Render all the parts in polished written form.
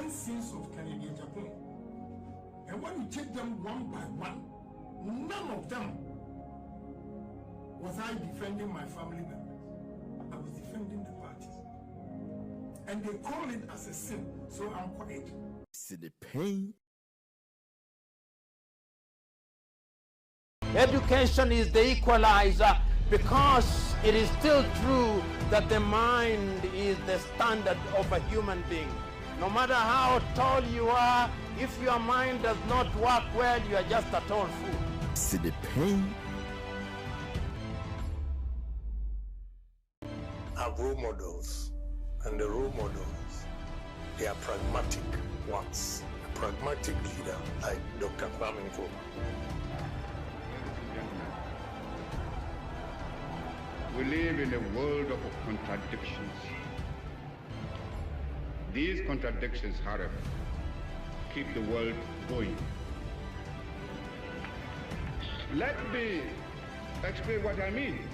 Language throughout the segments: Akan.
10 sins of Agyapong. And when you take them one by one, none of them was I defending my family members. I was defending the parties. And they call it as a sin, so I'm quiet. Kencity Media. Education is the equalizer, because it is still true that the mind is the standard of a human being. No matter how tall you are, if your mind does not work well, you are just a tall fool. Kencity Media. Have role models, and the role models, they are pragmatic ones. A pragmatic leader like Dr. Kwame Nkrumah. We live in a world of contradictions. These contradictions, however, keep the world going. Let me explain what I mean.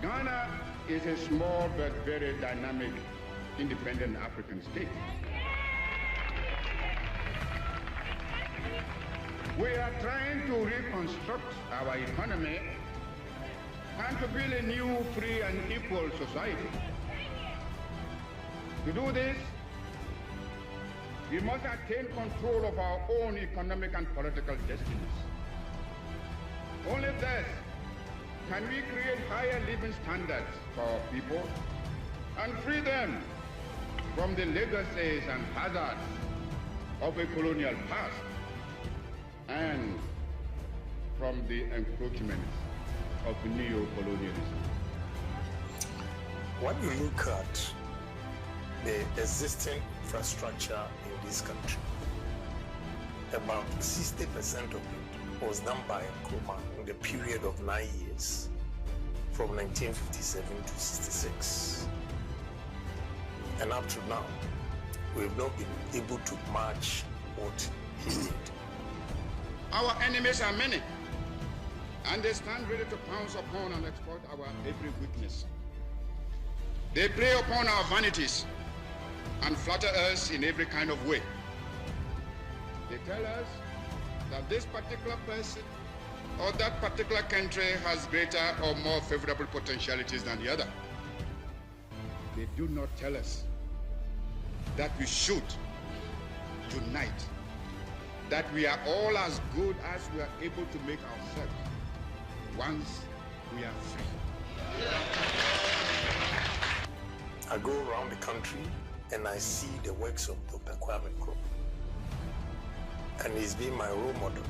Ghana is a small but very dynamic, independent African state. We are trying to reconstruct our economy and to build a new, free and equal society. To do this, we must attain control of our own economic and political destinies. Only thus can we create higher living standards for our people and free them from the legacies and hazards of a colonial past and from the encroachments of neo-colonialism. When you look at the existing infrastructure in this country, about 60% of it was done by Nkrumah in the period of 9 years, from 1957 to 66. And up to now, we have not been able to match what he did. Our enemies are many, and they stand ready to pounce upon and exploit our every weakness. They prey upon our vanities and flatter us in every kind of way. They tell us that this particular person or that particular country has greater or more favorable potentialities than the other. They do not tell us that we should unite, that we are all as good as we are able to make ourselves once we are free. I go around the country and I see the works of Dr. Kwame Nkrumah, and he's been my role model.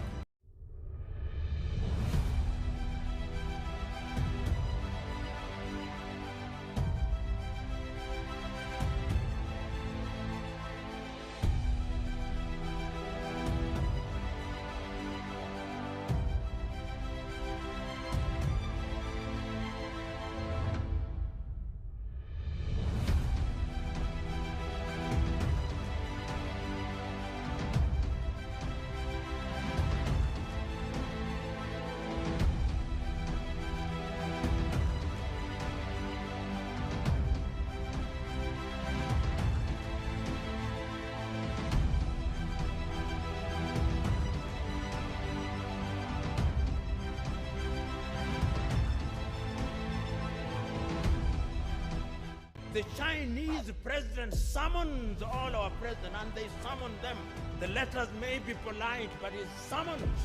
The Chinese president summons all our presidents, and they summon them. The letters may be polite, but it's summons.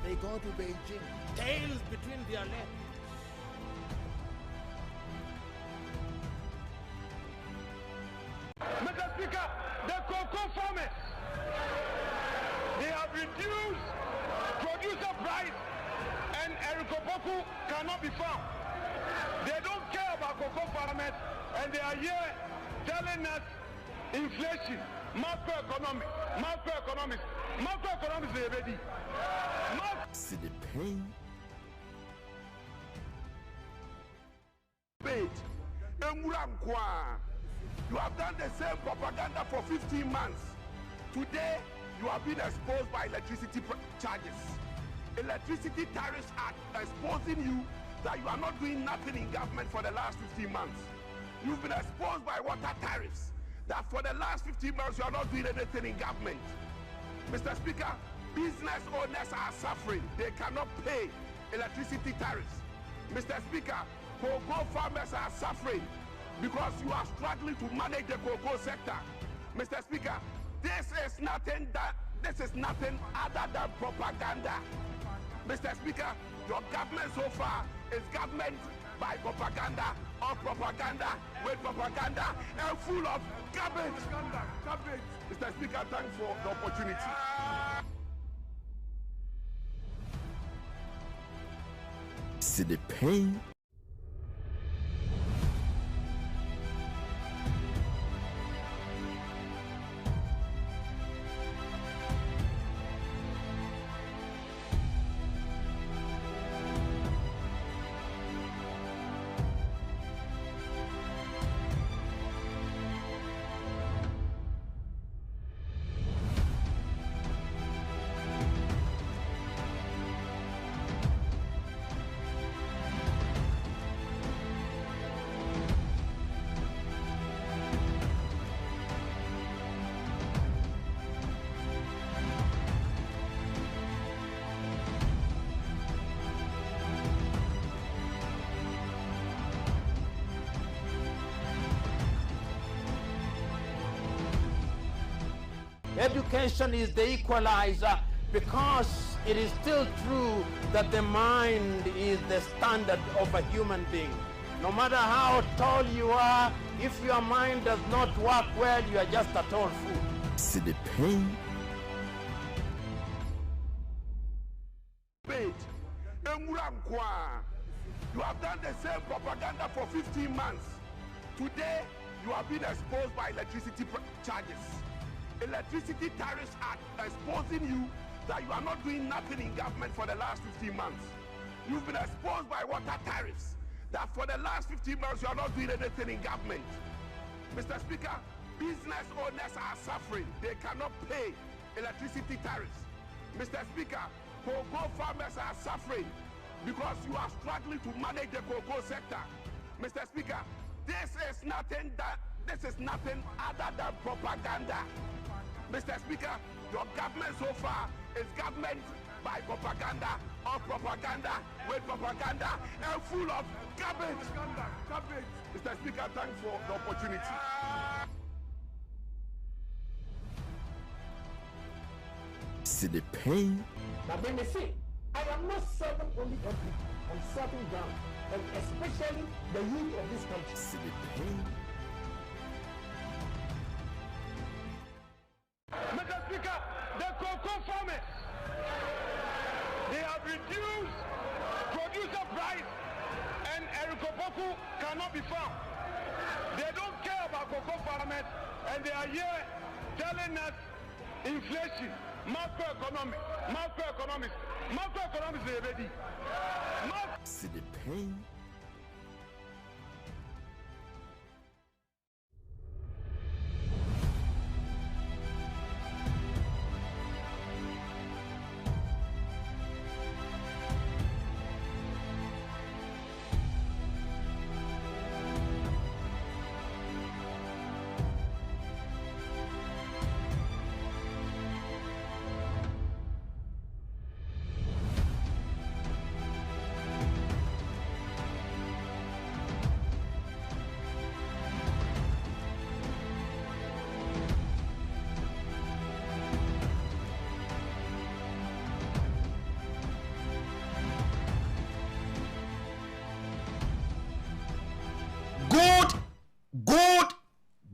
They go to Beijing, tails between their legs. Mr. Speaker, the cocoa farmers, they have reduced producer price, and Erikopoku cannot be found. They don't care about cocoa farmers, and they are here telling us inflation, macroeconomics, they ready. Kencity Media. You have done the same propaganda for 15 months. Today, you have been exposed by electricity charges. Electricity Tariffs Act exposing you that you are not doing nothing in government for the last 15 months. You've been exposed by water tariffs. that for the last 15 months you are not doing anything in government. Mr. Speaker, business owners are suffering. They cannot pay electricity tariffs. Mr. Speaker, cocoa farmers are suffering because you are struggling to manage the cocoa sector. Mr. Speaker, this is nothing other than propaganda. Mr. Speaker, your government so far is government by propaganda or propaganda with propaganda and full of garbage. Mr. Speaker, thanks for the opportunity. See the pain. Education is the equalizer because it is still true that the mind is the standard of a human being. No matter how tall you are, if your mind does not work well, you are just a tall fool. See the pain. You have done the same propaganda for 15 months. Today, you have been exposed by electricity charges. Electricity tariffs are exposing you that you are not doing nothing in government for the last 15 months. You've been exposed by water tariffs that for the last 15 months you are not doing anything in government. Mr. Speaker, business owners are suffering. They cannot pay electricity tariffs. Mr. Speaker, cocoa farmers are suffering because you are struggling to manage the cocoa sector. Mr. Speaker, this is nothing other than propaganda. Mr. Speaker, your government so far is government by propaganda or propaganda with propaganda and full of garbage. Mr. Speaker, thanks for the opportunity. See the pain. Now when they say, I am not serving only MP, I'm serving down, and especially the youth of this country. See the pain. Mr. Speaker, the cocoa farmers, they have reduced producer price and akufo-addo cannot be found. They don't care about cocoa farmers and they are here telling us inflation, macroeconomics is ready. See the pain.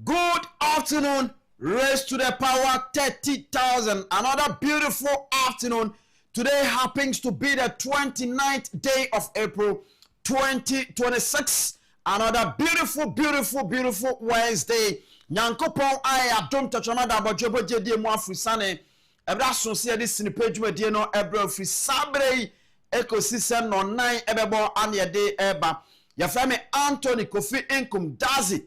Good afternoon. Raise to the power 30,000. Another beautiful afternoon. Today happens to be the 29th day of April 2026. Another beautiful Wednesday. Nyankopon aya dom tachona da bojobo jedie mu afrisane. Ebra sonse de sinipage medie no ebra fri sabre ecosystem no 9 ebebo anede eba. Ya frame Anthony Kofi Inkum Dazi.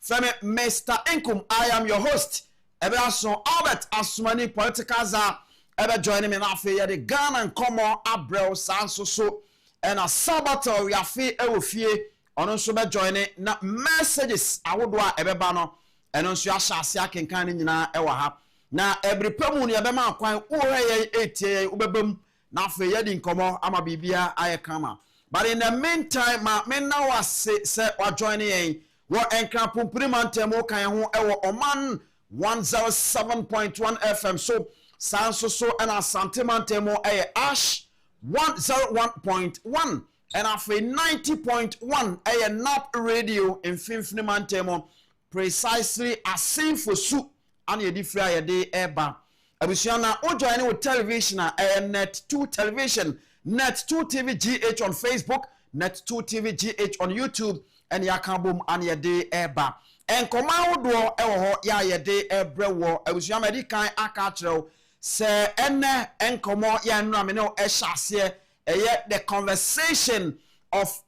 Frame Mr. Inkum, I am your host. Ebra son Albert Asumani political za ebe join me na fe ya de Ghana and Common Abrel Sanso so and a Sabato ya fe e wo fie ono so be join na messages awodwa ebeba no ɛno nso ahyɛ ase akenkan ne nyinaa ɛwɔ ha na every pemu ne yɛbɛma akwan wo hɛ etie wobɛbam na afei yɛdi nkɔmɔ ama bibia ayɛ kama. But in the meantime, me now say what joining in what enkra pumpri mantemo kan ho ewo Oman 107.1 FM. So so and asante mantemo ash 101.1 and after 90.1 nap radio in Finfini mantemo precisely as same for su and ye difra ye de eba. Abusiana o joining with television net 2 television. Net 2 TV GH on Facebook, Net 2 TV GH on YouTube, and yakabum and yade eba. And Komaudo ewo ya yade ebrewo, Ebusiamedi kan akachro, se ene enkomo ya namino eshasye, the conversation of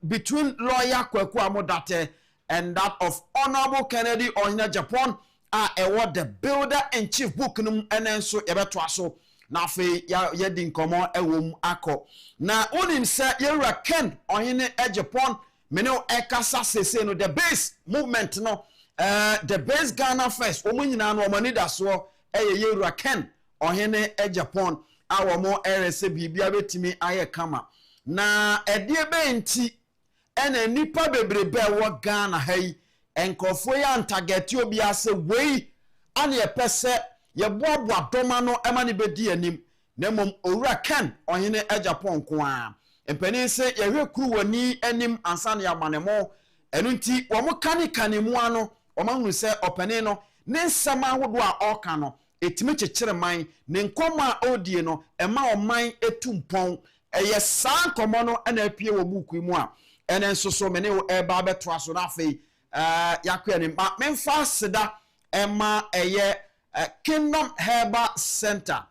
between lawyer Kweku Amodate and that of Honorable Kennedy or Agyapong are the builder and chief book num and so ebetwaso. Na fe ya din komo ewom akọ na onim se yewura Ken ohene Agyapong me no ekasa sese no the base movement no the base Ghana first omunyina no omani daso yewura Ken ohene Agyapong awomo erese bibia betimi aye kama na edie be nti ena nipa bebrebe wo Ghana hai enkofo ya ntageti obi ase wei ane epese ye boaboa doma no emani bedi anim na mom owura Ken ohene Agyapong ko a empani se ye hwekuru wani anim ansa na yamanemo enu nti wo mo kanemu ano wo ma hunu se opani no ne nsama hodo a oka no etimi kyekere man ne nkoma odie no ema oman etumpon eye san komo no na apie wo buku mu a ene nso so me ne eba beto aso na afei yakwa ni ma memfa seda ema eye Kingdom Herbal Center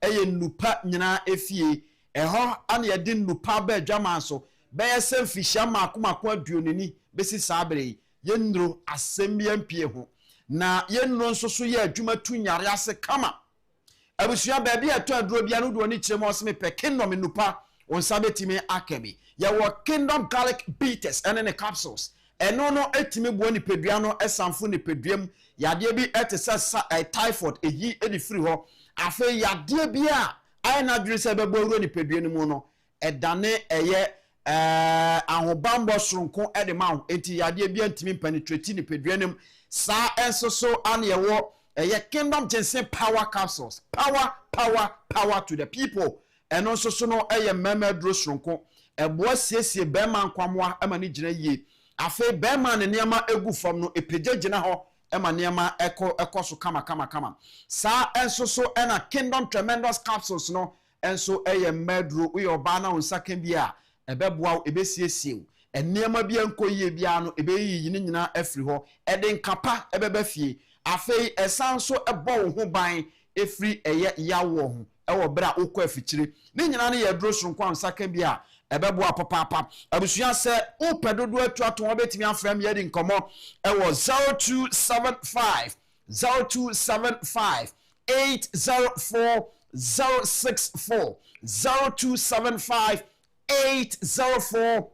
eye nupa nyina efie eho ane ye di nupa ba adwama so be yesem fihia makomako aduonini besi sabre ye ndro asembia mpie ho na ye nro nso so ye adwuma tu nyare ase kama abusua ba bia to aduro bia no do ni kirem oseme pe Kingdom nupa onsa betimi akemi ye wo Kingdom garlic bitters ene ne capsules eno no etimi bo ni pedua no esanfo ni peduam yade bi etesa typhoid eyi edi free ho afa yade bi a ai na dwere se bebo ro ni pedua ni mu no edane eye ahobambo soronko ede ma ho enti yade bi antimi penetrate ni pedua nim sa enso so an ye wo eye Kingdom ginseng power capsules power to the people eno so so no eye mema dro soronko ebo siesie be man kwamwa amani gina yie afa be man ne niama egu fam no epeje gina ho ema niama ekoso kama sa enso so ena Kingdom tremendous capsules no enso eye medro we oba na onsaken bia ebeboa ebesiesie eniama bia nkoyie bia no ebeyi yini nyina afri ho eden kapa ebeba fie afei esanso ebo wo ho ban efri eye yawo ho ewo bra ukọ afikyire ni nyina ne ye dro soronko onsaken bia ebeboa papa abusua se upedodo atu ato obetimi afram ye di nkomo ewo 0275 804 064 0275 804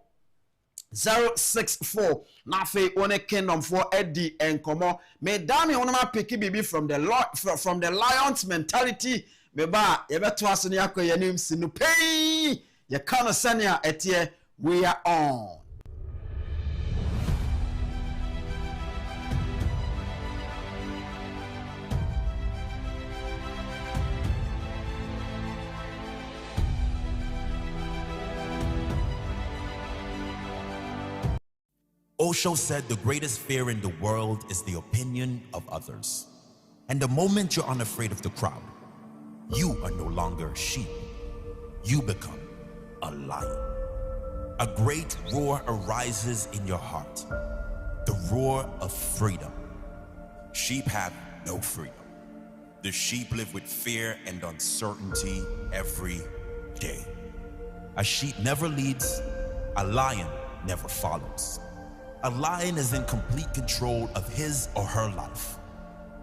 064 na fe one Kingdom for Eddie enkomo me dami wonama pick bibi from the lions mentality me ba ye beto aso ne yakoye nim No Pein ye kana sania etie we are on. Osho said the greatest fear in the world is the opinion of others. And the moment you're unafraid of the crowd, you are no longer a sheep. You become a lion. A great roar arises in your heart, the roar of freedom. Sheep have no freedom. The sheep live with fear and uncertainty every day. A sheep never leads, a lion never follows. A lion is in complete control of his or her life.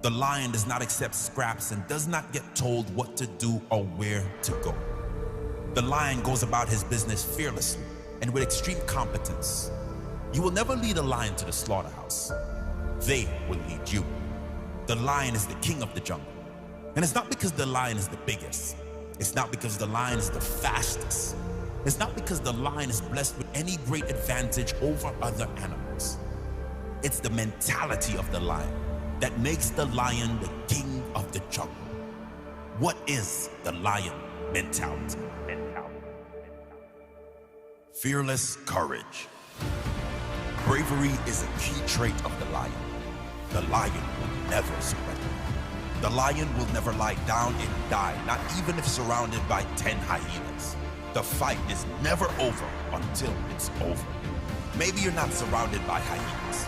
The lion does not accept scraps and does not get told what to do or where to go. The lion goes about his business fearlessly and with extreme competence. You will never lead a lion to the slaughterhouse. They will lead you. The lion is the king of the jungle. And it's not because the lion is the biggest. It's not because the lion is the fastest. It's not because the lion is blessed with any great advantage over other animals. It's the mentality of the lion that makes the lion the king of the jungle. What is the lion mentality? Fearless courage. Bravery is a key trait of the lion. The lion will never surrender. The lion will never lie down and die, not even if surrounded by 10 hyenas. The fight is never over until it's over. Maybe you're not surrounded by hyenas.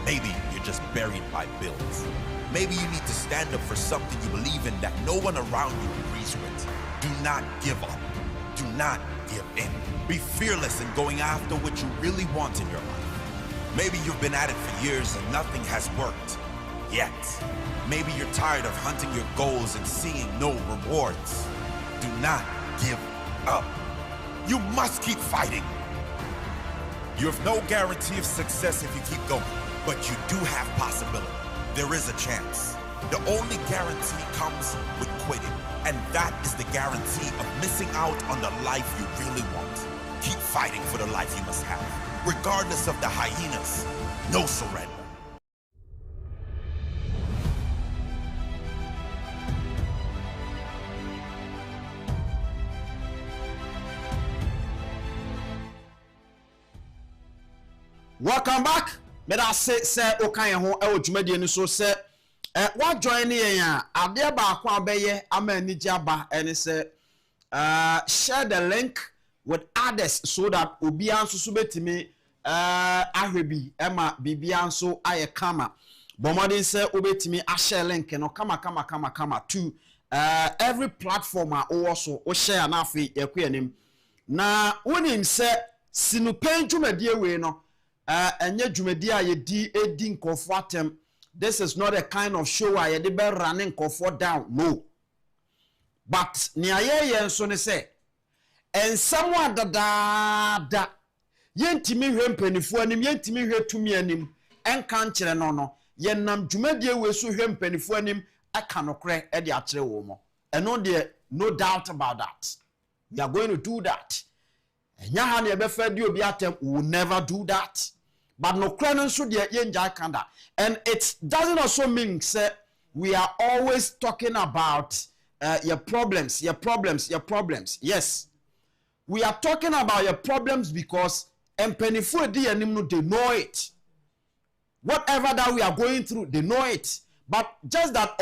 Maybe you're just buried by bills. Maybe you need to stand up for something you believe in that no one around you agrees with. Do not give up. Do not give in. Be fearless in going after what you really want in your life. Maybe you've been at it for years and nothing has worked yet. Maybe you're tired of hunting your goals and seeing no rewards. Do not give up. You must keep fighting. You have no guarantee of success if you keep going, but you do have possibility. There is a chance. The only guarantee comes with quitting, and that is the guarantee of missing out on the life you really want. Keep fighting for the life you must have, regardless of the hyenas. No surrender. Welcome back. Me da say okan ho e odwumade ni so say what join yen a ade ba akwa abeye amaniji aba ene say share the link with others so that obi anso so betimi ahwebi ema bibia anso aye kama bomodin say obetimi a share link no kama to every platform a also o share na afi yakuanim na wonim say No Pein dwumade we no enye dwumadi a yedi edi nkofo atem. This is not a kind of show where yedi be running nkofo down, no. But ni aye nso ne say ensam adada yentimi hwe mpanifo anim yentimi hwe tumi anim enka nkire no yenam dwumadi we so hwe mpanifo anim aka nokre e de akire wo mo. Eno de no doubt about that. We are going to do that. And we will never do that. But no credit should the and it doesn't also mean we are always talking about your problems. Yes. We are talking about your problems because they know it. Whatever that we are going through, they know it. But just that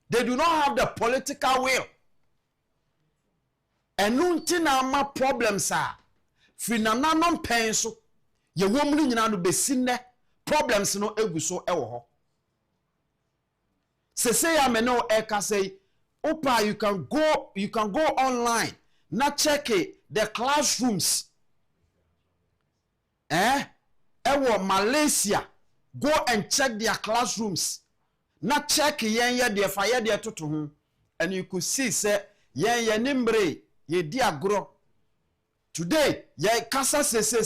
they do not have the political will. And nuntina ma problems are finanon pain so ye womri nyina no besine problems no egu so ewo ho say ya me no eka say opa you can go online na check the classrooms ewo Malaysia, go and check their classrooms na check yen ye de fa ye de toto ho and you could see say yen nimbre ye di agro today ye kasa sese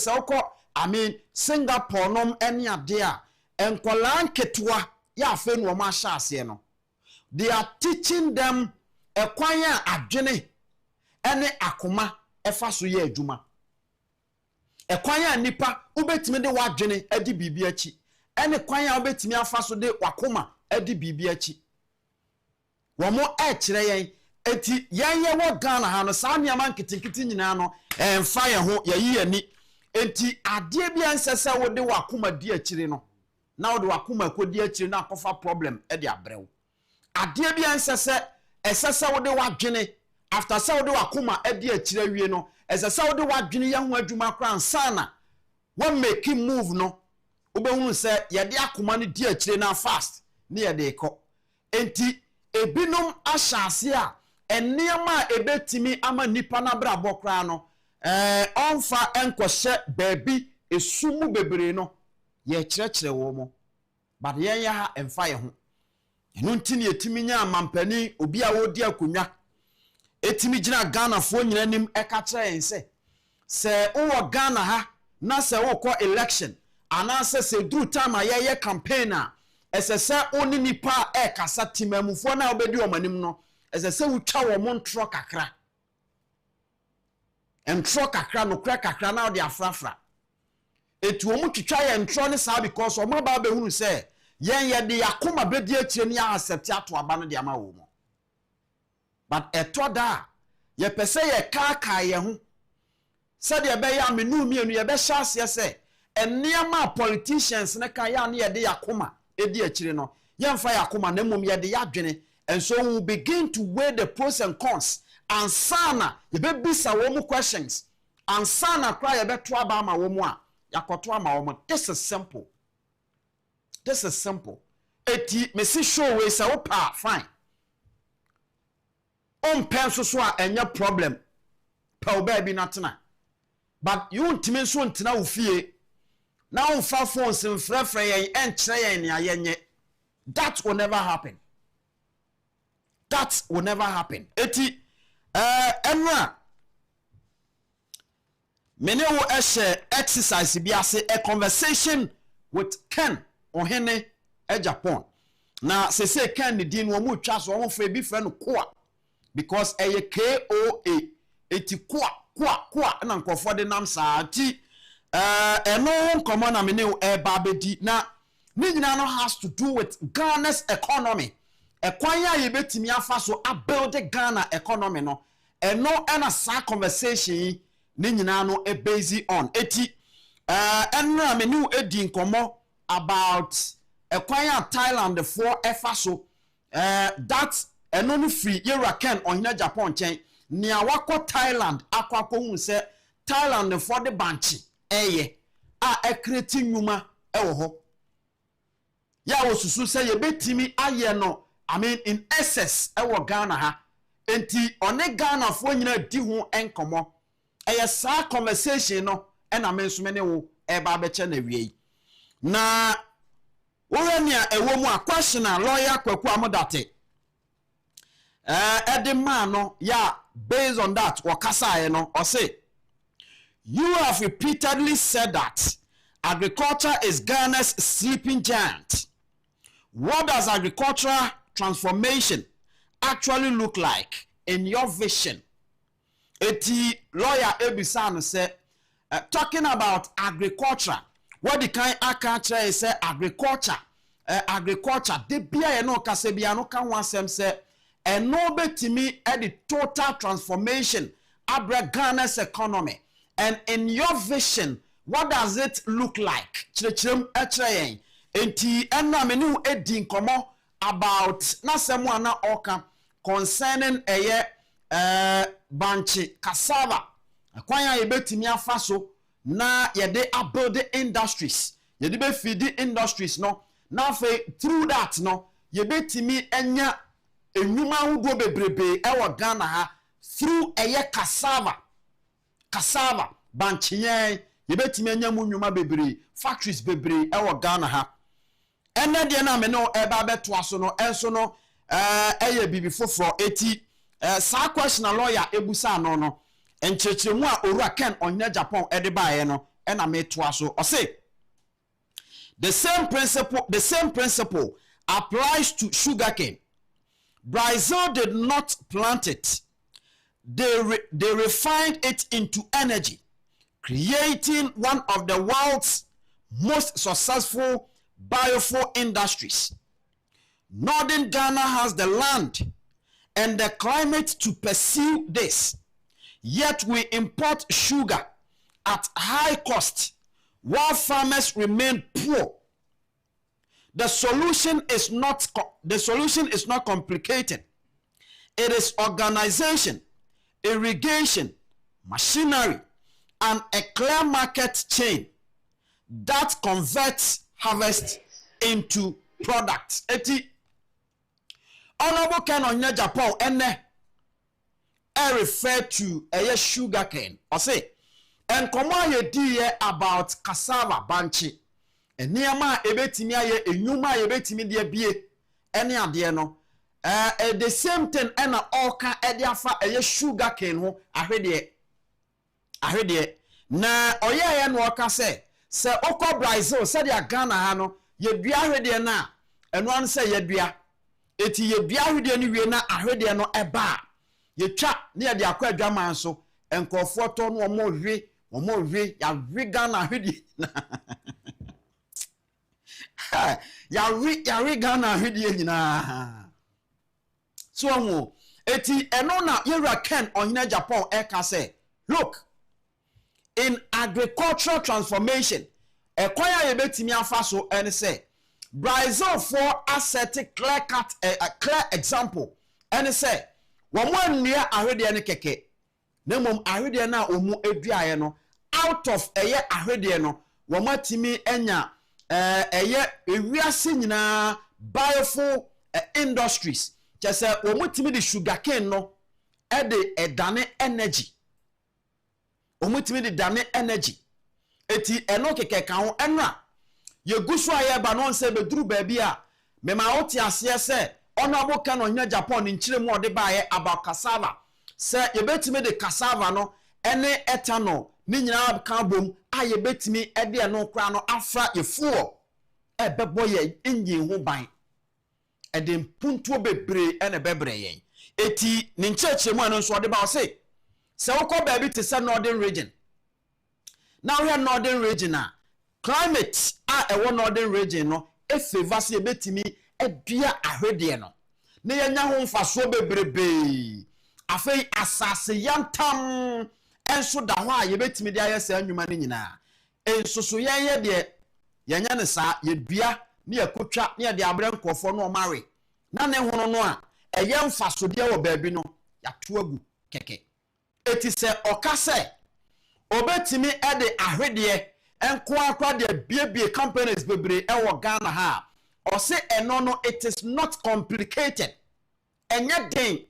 Singapore nom eni ade a enkola nketwa ya afa no ma sha ase no they are teaching them ekwan a adwene ene akoma efa so ye adwuma ekwan a nipa obetimi de wadwene adi bibi achi ene kwan a obetimi afa so de wakoma adi bibi achi wo mo kire yen eti yanye wo Ghana ha no sa niama nkitikiti nyina no emfa ye ho yayi ani enti ade bia nsese wo de wakoma di akire no na wo de wakoma kodi akire na akofa problem e de abrew ade bia nsese esese wo de wadwene after se wo de wakoma e de akire wie no esese wo de wadwene ye ho adwuma kra ansana wo make move no obehunu se ye de akoma no di akire na fast ne ye de ko enti ebinom ahyase a eniama ebetimi ama nipa na bra bokra no onfa enkohye baabi esumu bebre no ye kyerɛkyerɛ wo mo but yen ya ha emfa ye ho enu ntini etimi nya amampani obi a wodi akonwa etimi gina Ghana fo nyina nim eka kyerɛ ense se uwo Ghana ha na se wo election anase se duru time ayeye campaign a esese oni nipa kasa timamufo na obedi omanim no esese wutwa wo montro kakra entro kakra no kra kakra na ode afrafra etu omu twitwa ye entro ne sa because omo ba be hunu se yen de yakoma bedi akire ne ya accept ato aba no de ama wo mo but etoda ye pese ye kaka ye ho se de be ya menu mienu ye be hya ase se eniama politicians ne kan ya ne ye de yakoma edi akire no ye mfa yakoma na mum ye de yadwene and so we begin to weigh the pros and cons and sana ye be bisa wo mu questions and sana cry ye be to aba ma wo mu a yakoto ama wo mu. This is simple. This is simple. Eti me si show we say opa fine on pen so a enya problem pa oba bi natena but you ntime so ntena wo fie na on fa phones mfrefre yen enkyere yen ne ayenye. That will never happen. That will never happen. Eti enra mene wo exercise bi ase a conversation with Ken ohene Agyapong. Na se Ken ni din wo mu twa so wo fa bi fra no koa because eye KOA eti koa na nkofo de nam saa ti eno komo na mene ba bedi na ni nyina no has to do with Ghana's economy. Ekwan ya ye betimi afa so a build Ghana economy no eno na sa conversation ni nyina no e based on eti enra menu edi nkomo about ekwan ya Thailand for efa so that eno no free Ken ohina Japan chen ni awakọ Thailand akwakọ hu se Thailand for the banchi eye a ekreti nyuma ewo ho ya wosusu se ye betimi aye no I mean in excess ewo Ghana ha enti one Ghana fo nyina di hu enkomo eye sa conversation no na mensume ne wo e ba be che na wie na worania ewo mu a question a lawyer kwaku amodate man no yeah based on that wakasa no or say you have repeatedly said that agriculture is Ghana's sleeping giant. What does agricultural transformation actually look like in your vision? Eti lawyer Ebisan say talking about agriculture, what the kind agriculture is say agriculture de bia no kase bia no kan wansem say and no betimi at the total transformation of Ghana's economy. And in your vision, what does it look like? Enti enna menu edin komo about na semwa na oka concerning eye banchi cassava. Akwanya ye betimi afa so na ye de build industries. Ye de be feed industries no. Na fe through that no ye betimi enya enyuma hudo bebrebe ewo Ghana ha through eye cassava banchiyen ye betimi enya mu nyuma bebre factories bebre ewo Ghana ha ene de na me no eba beto aso no enso no eye bibi foforo eti sa question na lawyer ebusa no enchechemu a owura Ken ohina Agyapong ede baaye no na me to aso o say the same principle applies to sugarcane. Brazil did not plant it. They refined it into energy, creating one of the world's most successful biofuel industries. Northern Ghana has the land and the climate to pursue this, yet we import sugar at high cost while farmers remain poor. The solution is not complicated. It is organization, irrigation, machinery, and a clear market chain that converts harvest into products. Eti Honorable Ken ohina Agyapong ene refer to a sugar cane. Or say, and come on ye die about cassava banchi. And niama ebetimi aye enyuma ebetimi de bie ene ade no the same thing na all can ede afa eye sugar cane ho ahwede na oye no oka se okọ Brazil se dia Ghana ha no ye dua ahwede na eno an se ye dua eti ye dua ahwede no wie na ahwede no eba ye twa ne ye de akọ adwaman so enkofo to no omo hwe ya hwe Ghana ahwede ya hwe Ghana ahwede nyina so ho eti eno na yewra Ken ohina Japan eka se look in agricultural transformation ekwaya ye betimi afa so ene say Brazil for asset clear cut a clear example ene say wo mo nnua ahwede ne keke na mom ahwede na omu eduaye no out of eye ahwede no wo matimi enya eye ewiase nyina biofuel industries just wo mutimi the sugarcane no e de edane energy omutimi de dane energy eti eno keke kan ho enra ye gusu aye ba no nse beduru ba bia me ma oti ase se ono aboka no hina Japan ni nkire mu ode baaye about cassava se ye betimi de cassava no ene ethanol ni nyina kan bom aye betimi ede eno kra no afra ye fuo e bebo ye engine ho ban ede mpuntuo bebre ene bebre yen eti ni nchechire mu eno nso ode ba o se woko baby to say northern region. Now we are northern region climate a northern region no e favor se betimi e dua ahwede no. Na yenya ho mfaso bebrebe. Afei asase yantam enso da ho a ye betimi de ayese anwuma ne nyina. Ensoso yenye de yenya ne sa ye dua ne yakotwa ne de abre nkofo no mare. Na ne hono no a eye mfaso de wo baabi no yato agu keke. Eti se okase obetimi ede ahwede enko akwa de biebie companies bebre ewo Ghana ha o se eno no it is not complicated enye den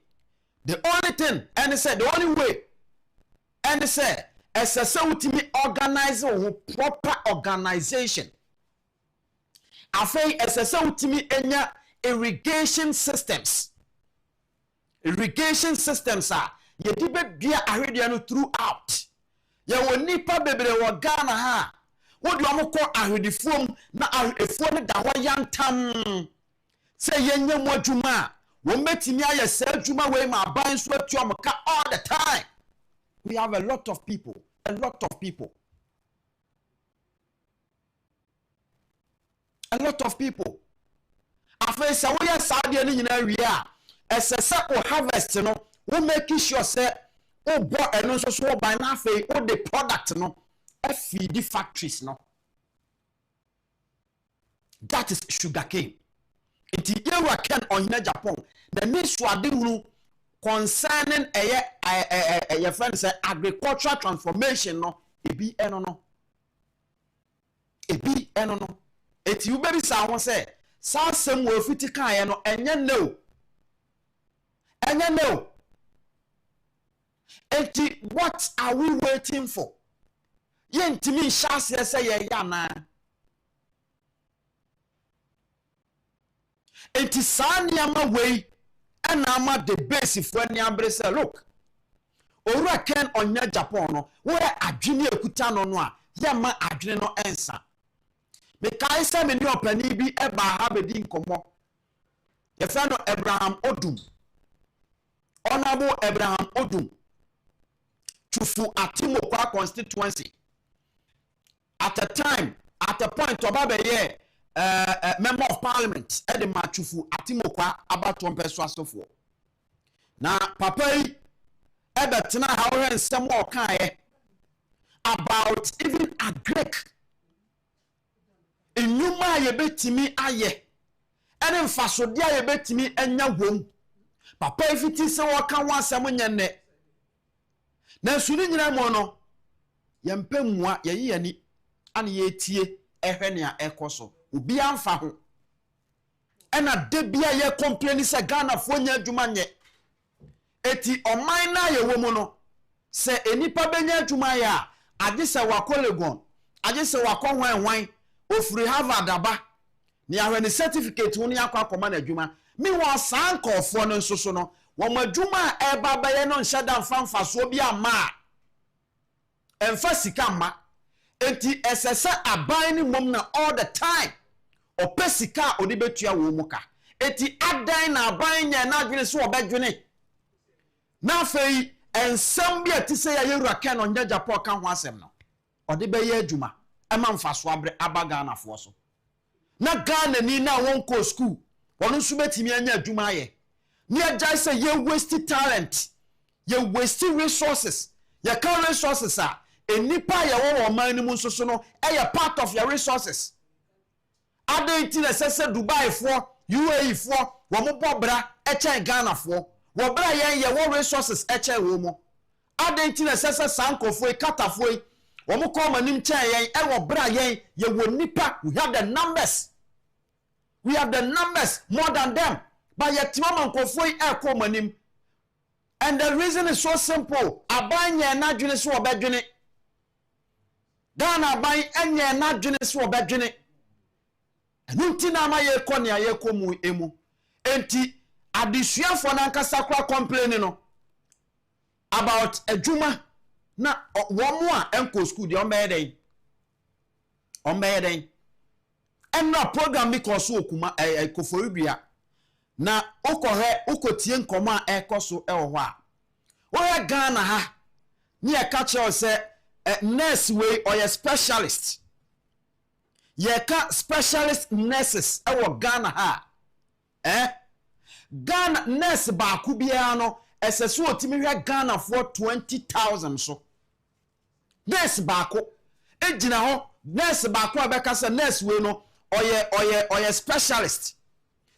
the only thing and say the only way and say esese utimi organize wo proper organization afei esese utimi enya irrigation systems are ye dibe bia ahwede no throughout ye woni pa bebre wo Ghana ha wodi omko ahwede fuom na efuo ne da ho yantam se yenye mo adwuma wo metimi aye se adwuma we ma ban so atuomka all the time. We have a lot of people afei se wo ye saade ni nyina wie a esese o harvest no we make sure say o bo eno so by na fe o the product no e feed the factories no. That is sugarcane. Iti yewa ken ohina Japan the next wade hunu concerning your friend say agricultural transformation no ebi eno no eti u bebi sa won say sa sem wo fiti kan ye no enye no. Eti what are we waiting for? Yentimi shase say ye yana. Eti saniama way enama the base for any ambre say look. Owura ken onya Japan no where adwene ekuta no no a yema adwene no ensa. Me kai say me ni opani bi eba ha bedi nkomo. Ye fa no Abraham Odum. Honorable Abraham Odum. Chufu Atimokwa constituency. At a time, at a point, Obabe member of parliament, Edema Chufu Atimokwa about 1 person for. Now, Papa, Ebetina, however, and some more kind about even a Greek. In Numa, ye bet me aye, and in Fasodia, ye bet me and your womb. Papa, if it is so, I can want someone yet. Na suni nyina mo no yempe mwa ye ani ane ye tie ehwe ne a ekoso obi amfa ho ena de bia ye complain se Ghana fo nya adwuma nye eti oman na ye wo mu no se enipa benya adwuma ya ade se wakolegon ade se wakohwan ofuri Harvard aba ni ahwe ne certificate ho ne akwa koma na adwuma mi wo san kofo no nsoso no wo madwuma e baba ye no nheda mfamfa so bi ama emfa sika ma enti esesa aban ni mom na all the time opesika odi betua wo mu ka enti adan na aban nya na adwene so obedwene na fei ensam bi atise ya yewura kan no nya Agyapong ka ho asem no odi be ye adwuma ema mfaso abre abaga na fo so na Ghana ni na won ko school wonu nso betimi anya adwuma ye ni agya say ye waste talent ye waste resources ye can resources a enipa ye wo man ni mu nso so no part of your resources adenti na sese Dubai fo UAE fo wo mo bobra eche Ghana fo wo bra ye wo resources eche wo mo adenti na sese sankofo katafo wo mo ko manim chen ye wo bra ye wo nipa we have the numbers more than them but yet mama nkofo ko manim. And the reason is so simple. Abanye na dwene so obedwene. Ghana aban enye na dwene so obedwene. Enunti na ma ye ko ne ye ko mu emu. Enti adisuafo na nkasa kwa complaining no about adwuma na womo a enko school de omeyeden. Enna program because okuma koforibia na ukotie nkomo a ekoso ewo ho a wo ya Ghana ha ni e ka che o se nurse we or specialist ye ka specialist nurses ewo Ghana ha Ghana nurse ba ku bia no eseso otimi hwe Ghana for 20,000 so nurse ba ko ejina ho nurse ba ko abeka se nurse we no oye specialist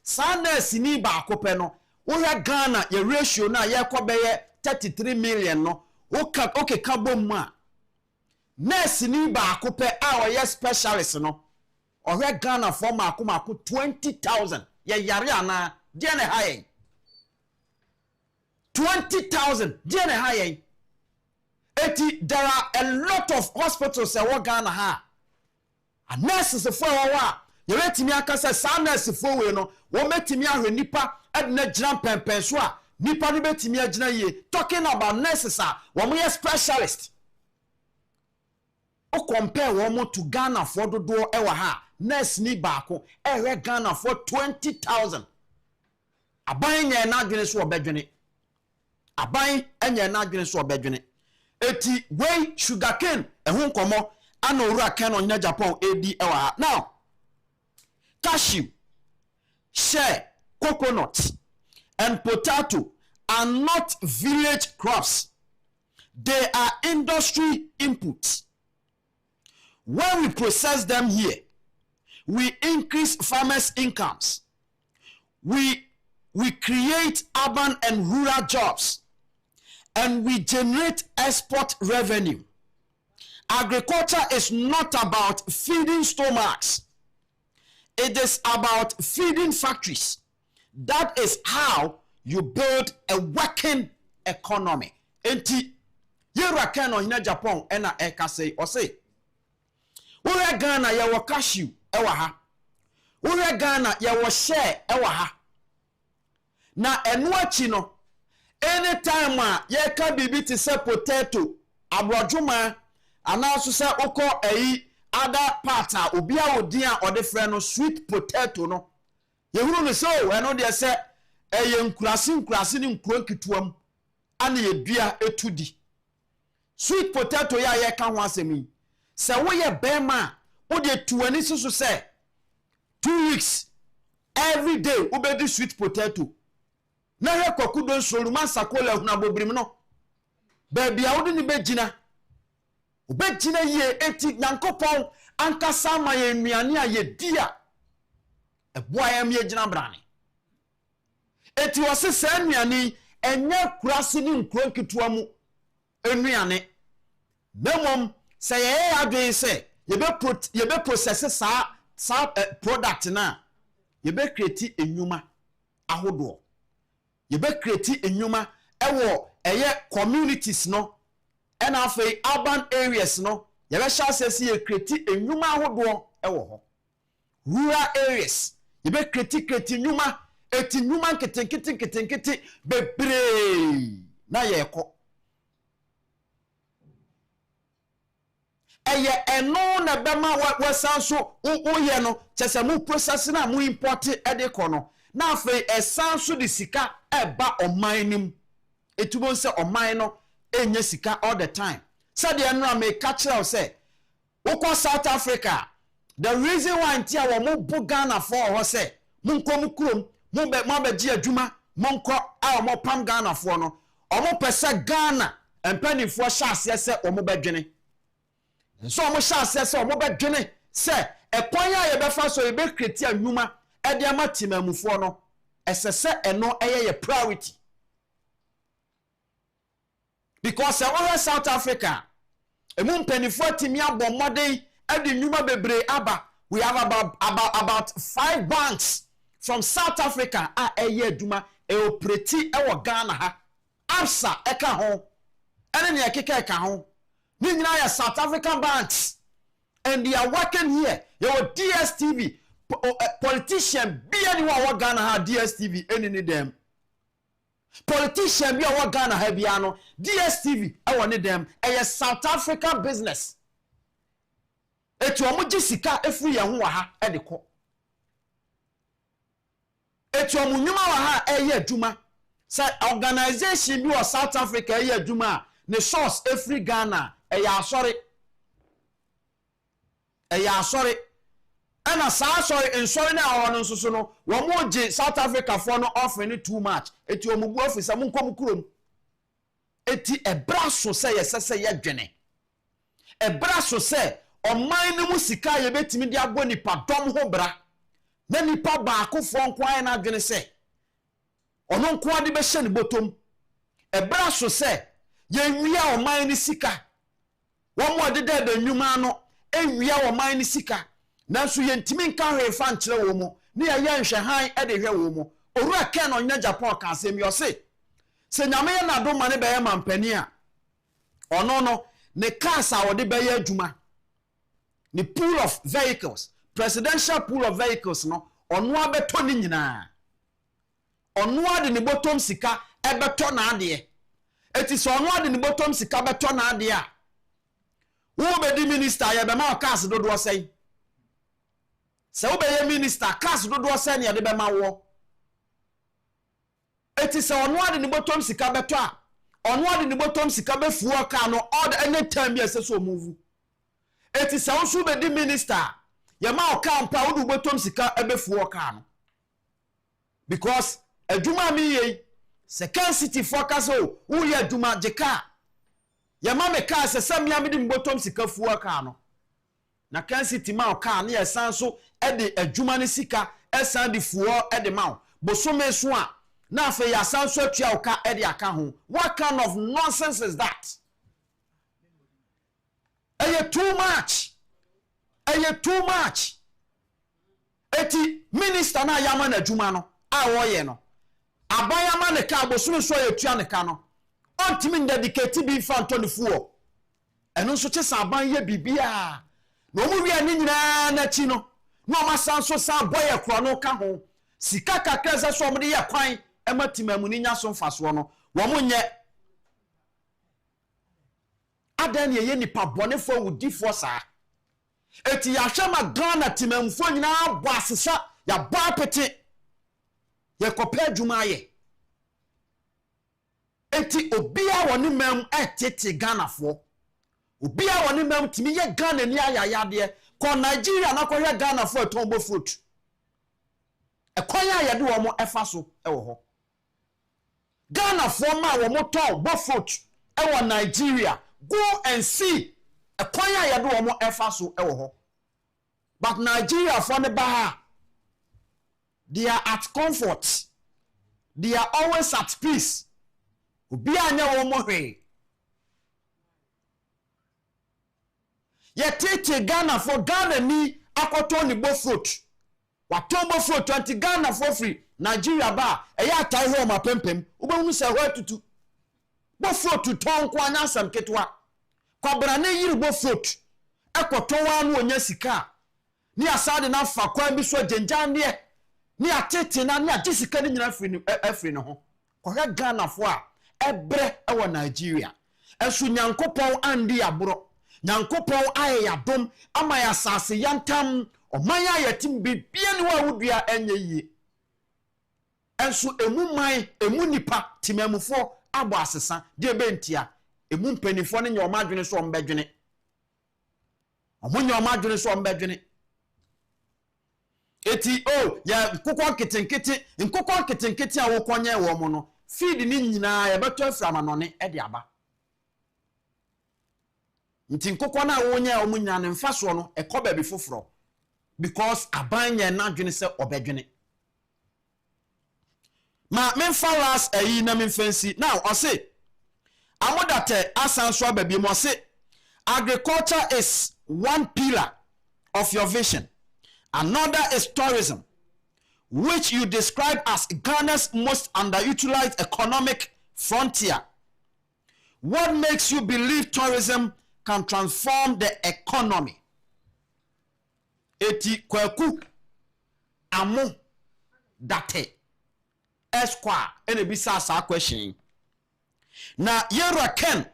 Sanders ni ba kope no wo ya Ghana ye ratio na ye kobeye 33 million no okay ka bom a nurse ni ba kope a oye specialist no o ya Ghana for mako 20,000 ye yare ana de na hayen 20,000 de na hayen eti there are a lot of hospitals in Ghana ha a nurses for wa ye retimi akasa Sanders for we no wo metimi ahwe nipa adna giran pempen so a nipa no betimi agina ye talking about nurses a wo mo specialist o compare wo mo to Ghana for dodo e wa ha nurse ni baako e Ghana for 20,000 aban nya na adwene so obedwene aban enya na adwene so obedwene eti wey sugarcane ehun komo ana owura kan no nya Agyapong edi e wa ha now cashew, shea, coconut, and potato are not village crops. They are industry inputs. When we process them here, we increase farmers' incomes. We create urban and rural jobs. And we generate export revenue. Agriculture is not about feeding stomachs. It is about feeding factories. That is how you build a working economy. Enti yewura kan no hina Agyapong ena eka sei o sei wo Ghana ye wo cashew e wa ha wo Ghana ye wo share e wa ha na enu achi no anytime a ye ka bibi ti se potato abrodwuma anaso se ukọ eyi other part a obi a odin a ode frɛ no sweet potato no ye huru no so eno de se eye nkurase ni nkuro nkituam ana ye dua etudi sweet potato ya ye ka ho asemi se wo ye bema wo de tuani susu se 2 weeks every day wo be di sweet potato na he kwakudo nsoruma sakola huna bobrim no ba bia wo de ni begina obegina ye eti Nyankopon ankasa ma ye nnuane a ye dia eboa ya me gina brane eti wo se sa nnuane enya kurase ni nkuro nketua mu nnuane memom se ye adwen se ye be process sa product na ye be create enwuma ahodo ye be create enwuma ewo eye communities no and afei urban areas no ye be sha se ye create enwuma ahodo ewo ho rural areas ye be create enwuma eti enwuma nkete bebre na ye ko eye eno na bema wasan so woye no chese mu process na mu import ede ko no na afi esan so de sika eba oman nim etubo se oman no enye sika all the time said the enra me catch out say woko South Africa the reason why ntia wo mo bu Ghana for ho say munkom kurom mo be gi adwuma monko a mo pam Ghana for no omo pese Ghana empanifo hyase se omo bedwene so omo hyase se omo bedwene se ekwan ya ye befa so ye be create anwuma e de amatimamufo no esese eno eye priority because we South Africa emu mpanifo timi abomode e de nwuma bebre aba we have about 5 banks from South Africa a eye adwuma e operate e wo Ghana ha absa eka ho ene ne ekeka eka ho ni nyina ya South African banks and they are working here your DSTV politician be anyone wa Ghana ha DSTV any ni them politician be wa Ghana ha bia no DSTV e woni them e South African business etu omuji sika efuru ye ho wa ha e de ko etu omunyuma wa ha e ye adwuma say organization bi wa South Africa e ye adwuma ne source efuru Ghana e ya asori and sorry in sorry na ono nso no wo mo je South Africa for no offering too much eti omubu officer mun kom kurom eti ebra so say yesese ye dwene ebra so say oman ni musika ye betimi de agbo nipa dom ho bra na nipa ba akofo nkwan na dwene say ono nkwa de be hye ne botom ebra so say ye nwia oman ni sika wo mo de de nwuma no ewia oman ni sika nanso yentimi nka hwefa nkyere wo mu ne ya nhwe han e de hwe wo mu owura ken onya Agyapong ka asem yo se nyame ye na do mane be ye mampani a ono no ne cars a wo de be ye adwuma ne pool of vehicles presidential pool of vehicles no ono abeto ni nyina ono ade ne botom sika e beto na ade eti so ono ade ne botom sika beto na ade a wo be di minister ye be ma cars dodo sei se wo be ye minister cars dodo sei ne de be ma wo eti se ono ade ne botom sika beto a ono ade ne botom sika be fuo ka no all any time be se so move eti se wo so be di minister ye ma o ka mpa wo do botom sika e be fuo ka no because adwuma mi ye se Kencity focus o wo ye adwuma jeka ye ma me ka se sam ya me di botom sika fuo ka no na Kencity ma o ka na ye san so e de adwuma ne sika e san di fuo e de ma bosome so a na afa ya san so atua o ka e de aka ho what kind of nonsense is that too much eti minister na yama na adwuma no a wo ye no abayama ne ka bosome so ye tua ne ka no ontimi dedicate bi fa ntoni fuo eno nso che sa ban ye bibia no mu wi ani nyina na chi no no ma san so sa boye kro no ka ho sika kakra za so mo de ye kwan e matimamu ni nya so mfaso no wo mo nye adan ye nipa bone fo wudi fo sa eti ya hwema Ghana timamfo nyina bo asesa ya ba pete ye kopa adwuma ye eti obia woni mem etete Ghana fo obia woni mem timi ye Ghana ni ayayade ko Nigeria na ko ye Ghana fo etombo fruit e kwanya ye de wo mo efa so e wo ho Ghana fo ma wo mo ton bo fruit e wo Nigeria go and see a kwanya ye de wo mo efa so e wo ho but Nigeria for ne ba they are at comfort they are always at peace obi anya wo mo hwe ye tete Ghana for Ghana ni akoto ni bo fruit watombo fruit 20 Ghana for free Nigeria ba e ya tai ho ma pempem obehu se ho tutu bo fruit ton kwa anya sam ketwa kwabra na yiri bo fruit ekoto wa no onya sika ni asade na fa kwa bi so genjan ne ni atete na ni agisika ni nyina afri no ho kwa Ghana fo a ebre e wo Nigeria esu nyankopon andi abro nyankopon aye yadom ama ya sase yantam oman ya yetim bibia ni wa wudua enye yi enso emu man emu nipa timamufo abo asesa de bentia emu mpanifo ne nyoma adwene so ombedwene omunyo omadwene so ombedwene eti ya nkokọ ketenkete a wokonye wo mo no feed ni nyina ya beto aframa no ne ede aba nti nkokọ na wonye omunya ne mfaso no ekoba bi foforo because abanye na adwene se obedwene ma memfalas ayi na memfansi now I say amodate asanso ababi mo say agriculture is one pillar of your vision. Another is tourism, which you describe as Ghana's most underutilized economic frontier. What makes you believe tourism can transform the economy? Eti kweku amu date esquire ene bisa sa question. Na yera ken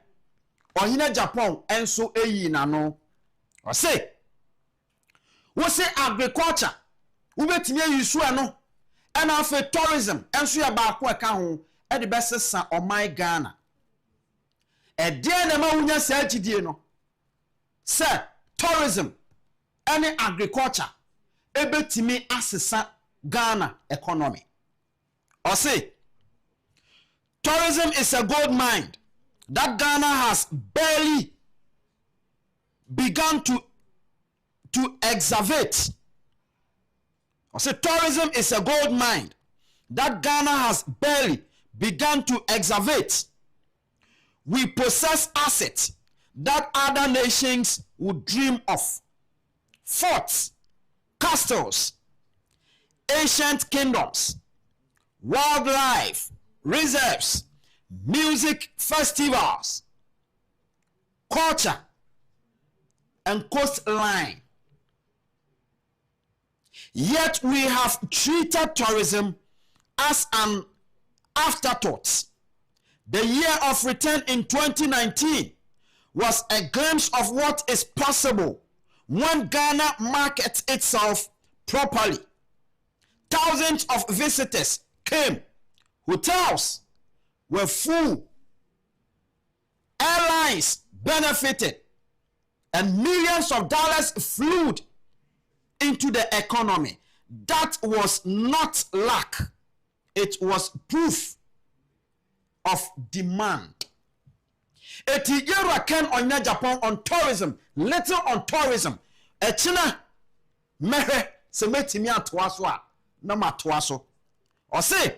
ohina Japan enso eyi na no. I say agriculture ubetimi yusu ano and afa tourism enso ya ba ko eka ho e de besesa oman Ghana e de na ma wunya sa agidie no say tourism and agriculture ebetimi asesa Ghana economy. I say tourism is a gold mine that Ghana has barely began to excavate. I say tourism is a gold mine that Ghana has barely begun to excavate. We possess assets that other nations would dream of. Forts, castles, ancient kingdoms, wildlife, reserves, music festivals, culture, and coastline. Yet we have treated tourism as an afterthought. The year of return in 2019 was a glimpse of what is possible when Ghana markets itself properly. Thousands of visitors came, hotels were full, airlines benefited, and millions of dollars flowed into the economy. That was not luck. It was proof of demand. Eti yera ken on Japan on tourism, little on tourism. Echina mehe se metimi atoaso a na matoaso. O say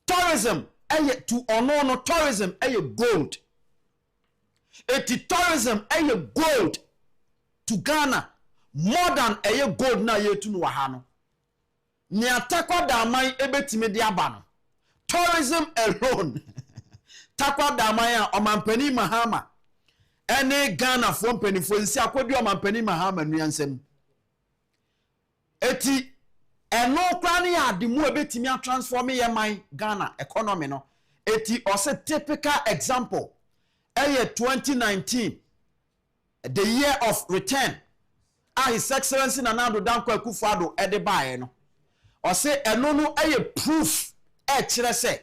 tourism eye to ono tourism eye gold. Eti tourism eye gold to Ghana more than eye gold na ye tu no ha no. Ni atakwa da man ebetimi de aba no. Tourism alone. Takwa da man a omampani Mahama ene Ghana fo mpanifo nsi akodi omampani Mahama nuansem. Eti eno kwa ne ademu ebetimi a transform ye man Ghana economy no. Eti ose typical example eye 2019 the year of return His Excellency Nana Danko akufo-addo ede baaye no. Ose eno no eye proof kire se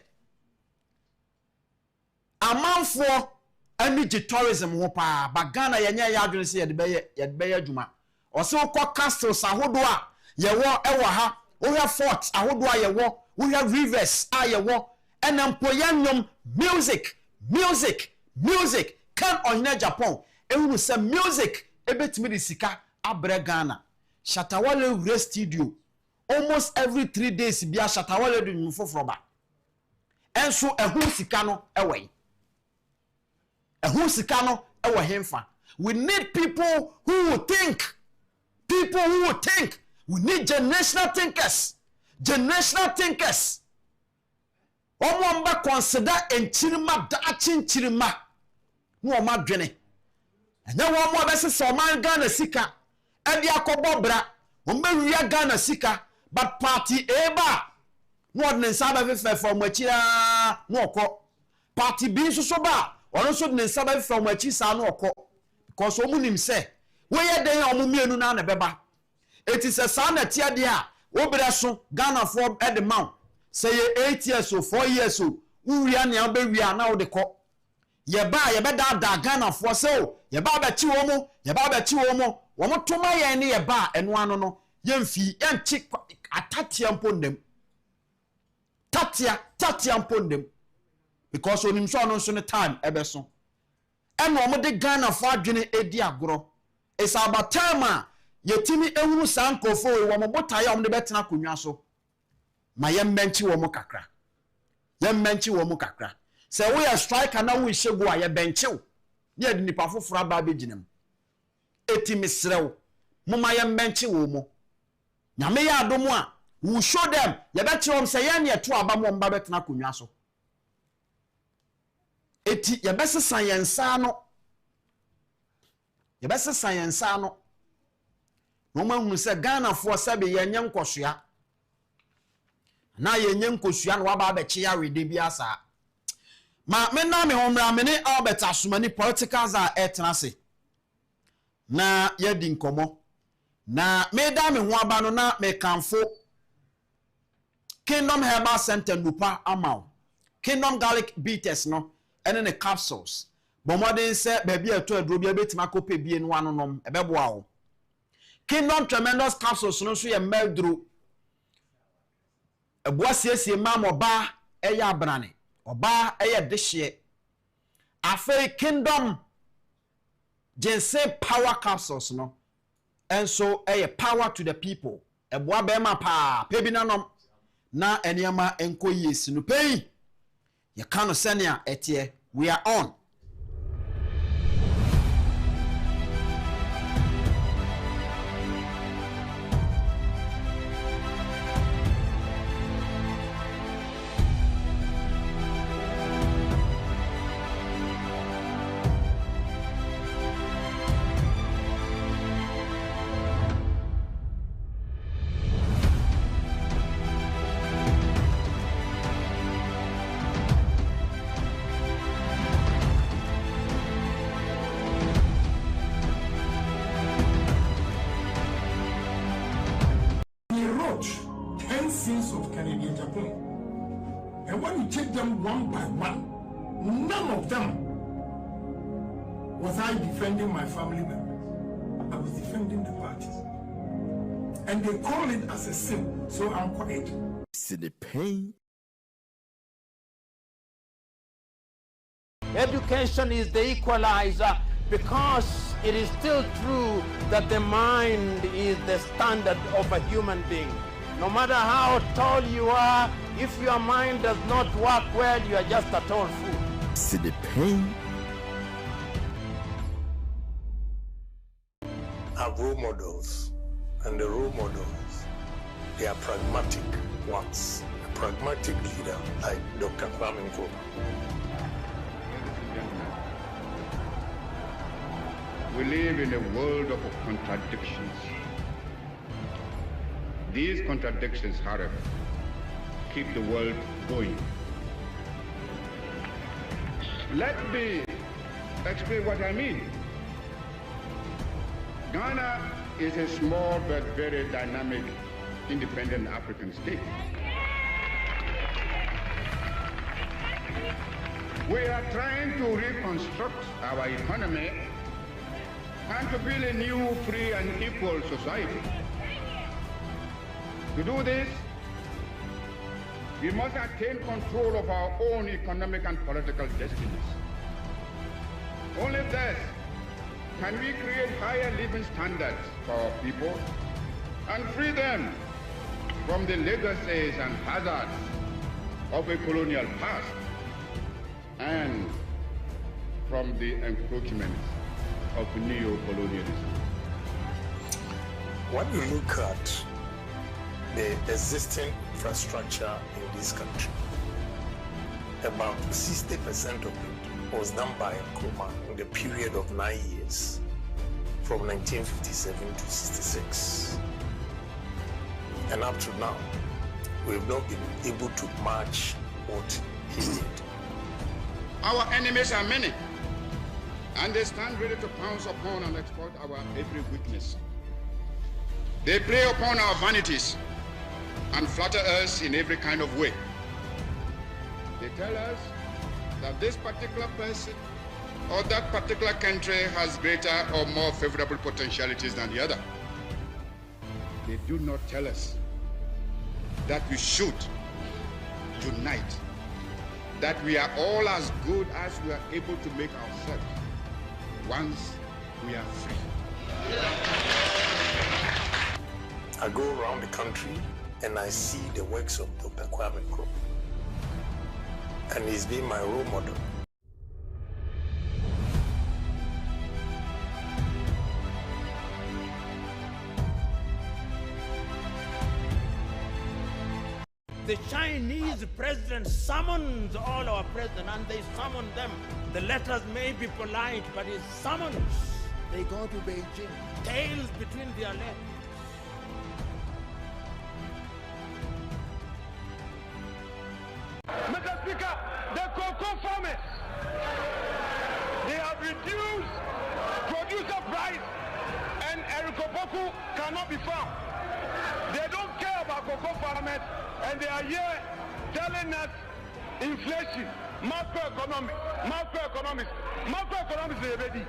amanfo ani je tourism ho pa ba Ghana yenye ya adwene se yede beye adwuma. Ose ukọ castles ahodo a yewo ewo ha wo hwe forts ahodo a yewo wo hwe rivers a yewo enampo yanyom music kan ohina Japan ehunu se music ebetimi de sika abre Ghana. Shatawale Race Studio almost every 3 days bia Shatawale do nyufoforo ba enso ehun sika no ewe ehun sika no ewe hemfa. We need people who will think. We need generational thinkers. Omwamba consider enchirima da achinchirima no oma dwene enya wo mo be se oman Ghana sika edi akobo bra omewia Ghana sika but party eba no ordinance aba fe for machira no okọ party bi so ba ono so ne nsa ba from achi sa no okọ because omu nim se we ye den omu mienu na na beba eti se sa na tia de a wo bere so Ghana for e de mount say 8 years or 4 years o uwia ne obewia na wo de kọ ye ba ye be da Ghana for say o ye ba ba chi wo mu ye ba ba chi wo mu wo mo toma ye ne ye ba eno ano no ye mfi ye nchi atatia mpondem tatia mpondem because onim so no so ne time ebe so eno omo de Ghana for adwene edi agoro it's about time a yetimi ehunu sankofo wo mo botaye omo de betena konwa so ma ye mmenchi wo mo kakra se we a striker na we shego a ye benchiw ne edi nipa foforo aba be ginam etimi srew mo ma ye mmenchi wo mo nyame ya adomu a we show them ye beti om se ye ne to aba mo mba betena konwa so eti ye besesan yensa no no ma hu se Ghana for sabe ye nye nkosua na ye nye nkosua no aba be chia rede bi asa ma me na me homra me ne Albert Asomani politicals a etnase na ye di nkomo na me da me ho aba no na me kanfo Kingdom Herbal Center Nupa Amao Kingdom Garlic Bitters no ene ne capsules bomodin se baby eto aduro bia betima kope bie no anonom ebeboa wo Kingdom Tremendous Capsules no so ye meldro eboa siesie mam oba eya abrane oba eya dehye afa Kingdom Ginseng Power Capsules no enso eye power to the people eboa be ma pa pebi nanom na eniama enko yesi no pei ye kano senia etie we are on. Agyapong. And when you take them one by one, none of them was I defending my family members. I was defending the parties. And they call it as a sin, so I'm quiet. Kencity Media. Education is the equalizer, because it is still true that the mind is the standard of a human being. No matter how tall you are, if your mind does not work well, you are just a tall fool. Kencity Media. Have role models, and the role models, they are pragmatic ones. A pragmatic leader like Dr. Kwame Nkrumah. We live in a world of contradictions. These contradictions, however, keep the world going. Let me explain what I mean. Ghana is a small but very dynamic, independent African state. We are trying to reconstruct our economy and to build a new, free and equal society. To do this, we must attain control of our own economic and political destinies. Only thus can we create higher living standards for our people and free them from the legacies and hazards of a colonial past and from the encroachments of neo-colonialism. When you look at the existing infrastructure in this country, about 60% of it was done by Nkrumah in the period of 9 years, from 1957 to 66. And up to now, we've not been able to match what he did. Our enemies are many, and they stand ready to pounce upon and exploit our every weakness. They prey upon our vanities and flatter us in every kind of way. They tell us that this particular person or that particular country has greater or more favorable potentialities than the other. They do not tell us that we should unite, that we are all as good as we are able to make ourselves once we are free. I go around the country and I see the works of Dr. Kwame Nkrumah, and he's been my role model. The Chinese president summons all our presidents, and they summon them. The letters may be polite, but it's summons. They go to Beijing, tails between their legs. Mr. Speaker, the cocoa farmers, they have reduced producer price, and Erikoboku cannot be found. They don't care about cocoa farmers, and they are here telling us inflation, macroeconomics is ready.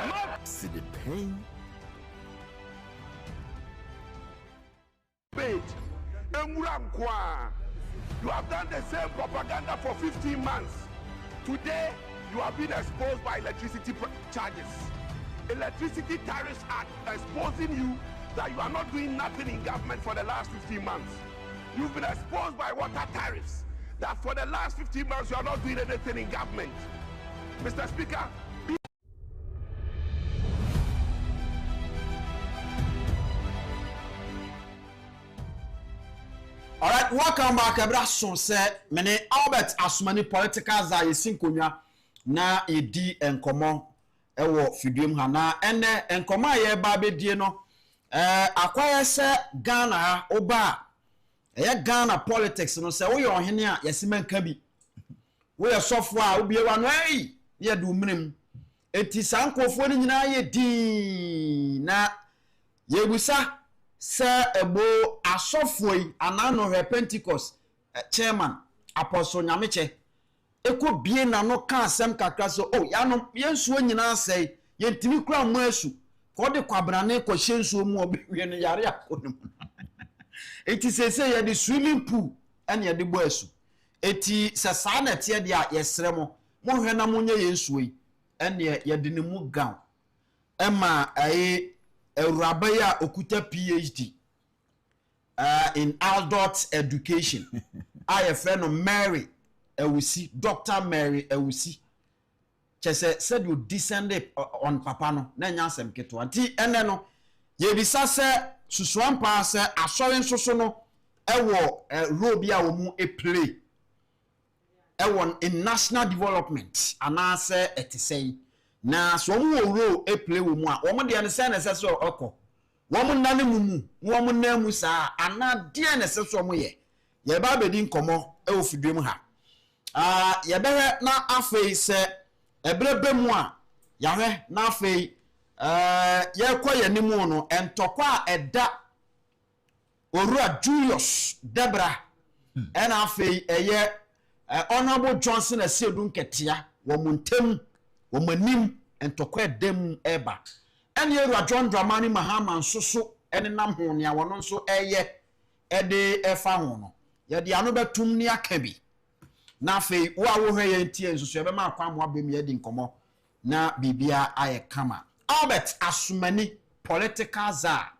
Kencity Pain. You have done the same propaganda for 15 months. Today, you have been exposed by electricity charges. Electricity Tariffs Act exposing you that you are not doing nothing in government for the last 15 months. You've been exposed by water tariffs that for the last 15 months you are not doing anything in government. Mr. Speaker, all right, welcome back. Ebra son say mene Albert Asumani political za yesinkonya na yedi enkomo ewo fiduem ha na ene enkomo ye ba bedie no akwaye se Ghana ha oba eye Ghana politics no se wo ye ohene a yesima nka bi wo ye sofo a obie wa no ye du minem eti sankofo ni nyina ye din na yebusa se ebo asofoi anano he Pentecost chairman apostle Nyameche eko bie na no ka asem kakra so yanom yensuo nyina sei yentimi kura mo asu ko de kwabrane ko hyensuo mu obewie no yare akonim eti sese ye de swimming pool ene ye de bo asu eti se sa na tie de a yesre mo hwe na munye yensuo yi ene ye de ne mu gown ema Rabaya Okuta PhD in adult education. I a friend of Mary Ewusi, Dr. Mary Ewusi. She said you descended on Papa no. Na nyansem keto. Anti ene no ye bisa se susuampa se asori nsoso no ewo role bia wo mu play. Ewo in national development anase etesei. Na so wo role play wo mu a wo de ne se na se so okọ wo mu nane mumu wo mu na mu sa ana de na se so mo ye ba bedi nkomo wo fiduem ha ye behe na afei se ebrebe mu a ya hwe na afei ye koye ni mu no entokwa eda Orua Julius Debra ena afei eye Honorable Johnson Asedu Nketia wo mu ntem wo manim entokwa edem eba ene Orua John Dramani Mahama nsoso ene nam ho ne awono nso eye ede efa ho no ye de ano betum ni akabi na afei wo awohwe ye ntie nsoso ebe ma akwa mo abem ye di nkomo na bibia aye kama Albert Asumani political za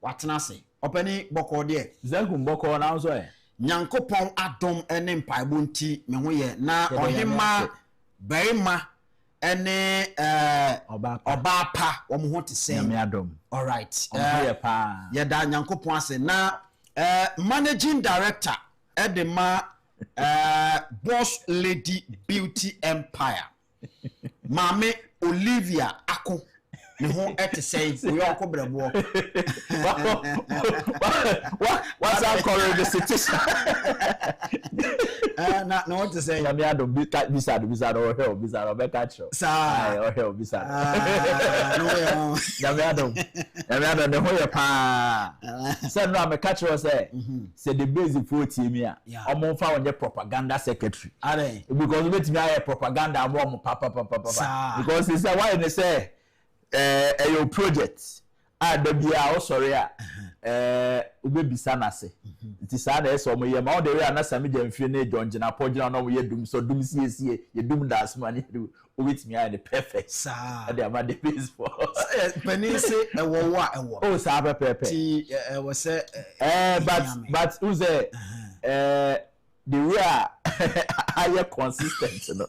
watena se opani boko de Zankum boko na nso Nyankopon adom ene mpaibo nti me ho ye na ohima berima ene obapa wo mo ho te se all right ye da Nyankopon ase na managing director edema Boss Lady Beauty Empire Mame Olivia Ako ne ho ete say we yonko brebo what's our current situation na what to say me ado bisa no help bisa no be catch sa o help bisa no me ado ne ho ye pa say no me catch o say the basic for team ya omo fa onye propaganda secretary because we me aye propaganda amo papa because he say why they say your project da bia o sorry ubebisa na se nti sa na eso mo ye ma o de we anasa me jamfie na jonjina pogina no ye dum so dum sie ye dum das man do o with me are the perfect sa e dey am the base for pani say ewo wa ewo o sa pepe ti we say but who say the way are consistent no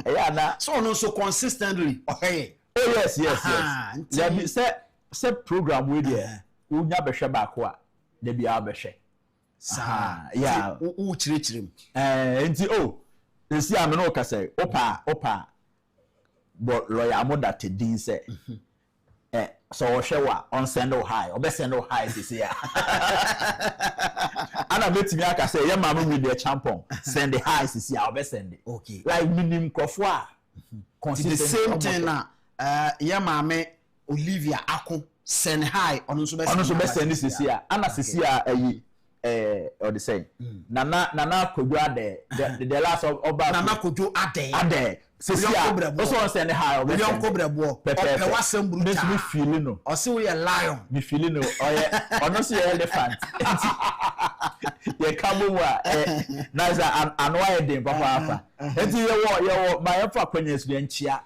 yeah na so no so consistently okay oh yes let me say program we there unya behwe baako a da bia behwe sa yeah u chirechirem enti esi am no ka say opa but lawyer amoda tedin say so hwewa on send high obe send high this year ana betimi aka say ye mama with the champion send the high this year obe send okay like minim krofo a consistent the same thing na ye mama Olivia Akon send high on so be send this year ana this year or the same nana kodwa the last of nana kodwo ade Sisia also send high we don kobrebo ope wasem bruta me feeling no o se we lion me feeling no ono se elephant ye kabowa nice anwa den papa enti ye wo my fa kwanya su nchia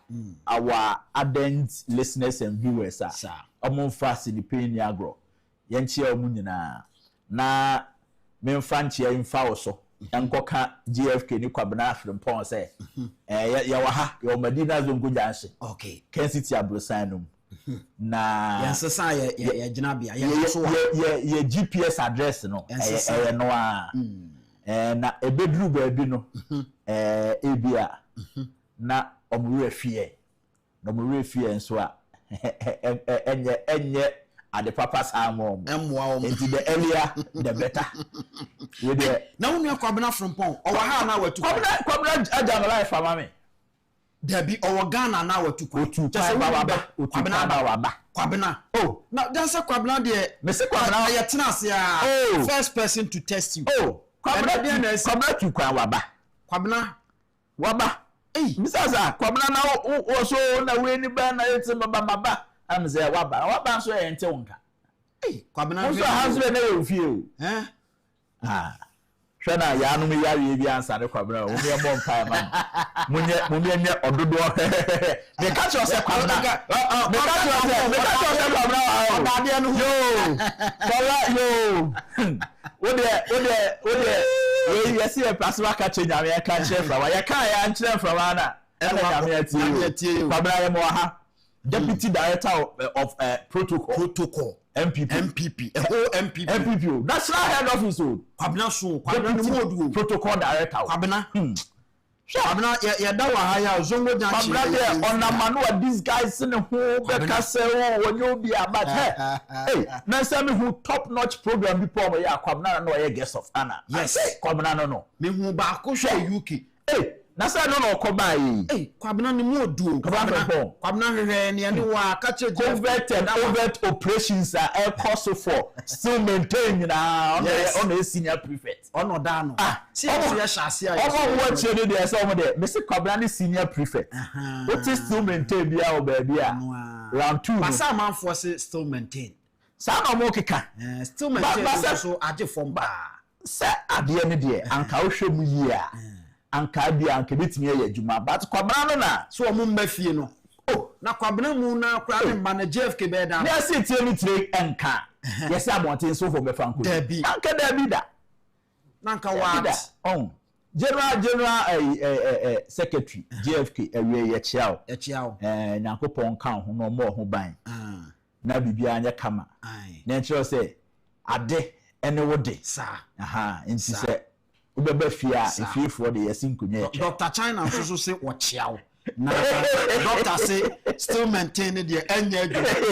our ardent listeners and viewers omo fa si the pain agro ye nchia omu nyina na me mfa nchia mfa wo so yankoka GFK ni kwabena Afrimpon say ya waha ya Madina zongo janse okay Kencity abrosanum na yansesa ya jinabia ya GPS address no no a na ebedru baabi no ebia na omure fie nso a enye ade papa samom emwa enti the earlier the better we there na wonu kwabena Afrimpon o wa ha na watu kwabena ajam life amame dabi o Ghana na watu kwabena kwabena na danse kwabena de me se kwabena ya tenase a first person to test you kwabena tu kwabena waba misasa kwabena na o so na we ni ba na yete maba am say waba so e nte wonka kwabena so hasbe na e ofie shana ya anu mi yare bi ansa ne kwabena o mi e mo mpa ma munye nye ododo me ka cho se kwabena me ka cho se kwabena odade no yo kola yo ode we yesi e plasma ka che nyame ka che fra wa ya ka ya nchire fra na nyame atie kwabena ye mo ha Deputy Director of Protocol MPP MPP National Head Office kwabena Protocol Director kwabena ya dawa haya zongo janchi kwabena on manual these guys in who be kase wonyo obi about hey na say me who top notch program before ya kwabena no ye guest of honor yes kwabena no me hu ba ko hwe UK hey na say no koba yi kwabena ni mu odu kwabena hwehwe ne ne wa ka che covert operations are cost for still maintain na on a senior prefect ono da no see ya shase ya what you do there so mo there me say kwabena ni senior prefect what is still maintain bia o ba bia round 2 pasa man for still maintain sa na mo keka still maintain so age form ba sa ade ne de anka wo hwɛ mu yi a anka bia anka bitimi ya adwuma but kwabena no na so mo mmafie no na kwabena mu na kwa ne man JFK be da na se tie ni tire enka yes abonten so for be franco anka dabi da nanka what general secretary JFK awie ye chiao nyankopon kan ho no mo ho ban na bibia anya kama na nchiro say ade ene wode nti say ubeba fia efifo de yasinkunye Dr. China so say wo chiao na doctor say still maintain the enye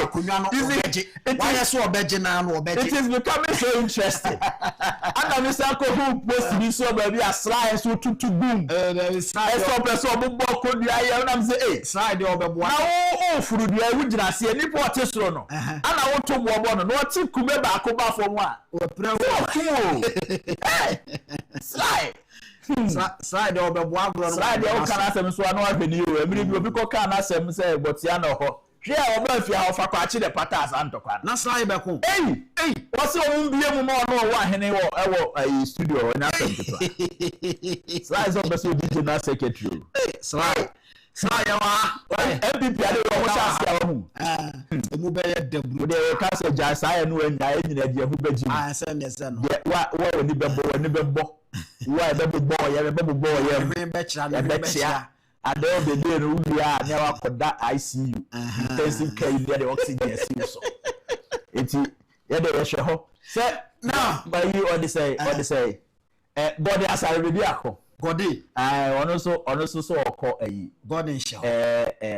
akunwa no obeje why so obeje na no obeje. It is becoming so interesting. And Mr. Ko post this so baby as slide so to boom. So person obo ko dua ya na say eh slide obebo na o furu dua e wugina se ni po te soro no ana wo to bo no no ti kume ba ko ba fo mu a o pre slide slide obebo agro no slide o kana asem so na ahwe ni o emiri bi obi ko kana asem say botia na ho hwe a oba fi a ofa kwa chi de patas antokwa na slide be ko o se o mbie mu ma no wo ahene wo ewo studio na asem to slide so be so DJ na secretary slide wa MPP ade wo chance ya wo emu be ye debru de ka se ja sai no anya enyina de hu beji se ne wa ni bebo wa bebo ye bebo ye be chira ade obede no wia na wa koda ICU intensive care unit the oxygen so enti ye de we hwe ho se now by you all say body asare be akọ Godi ono so okọ Gordon Shaw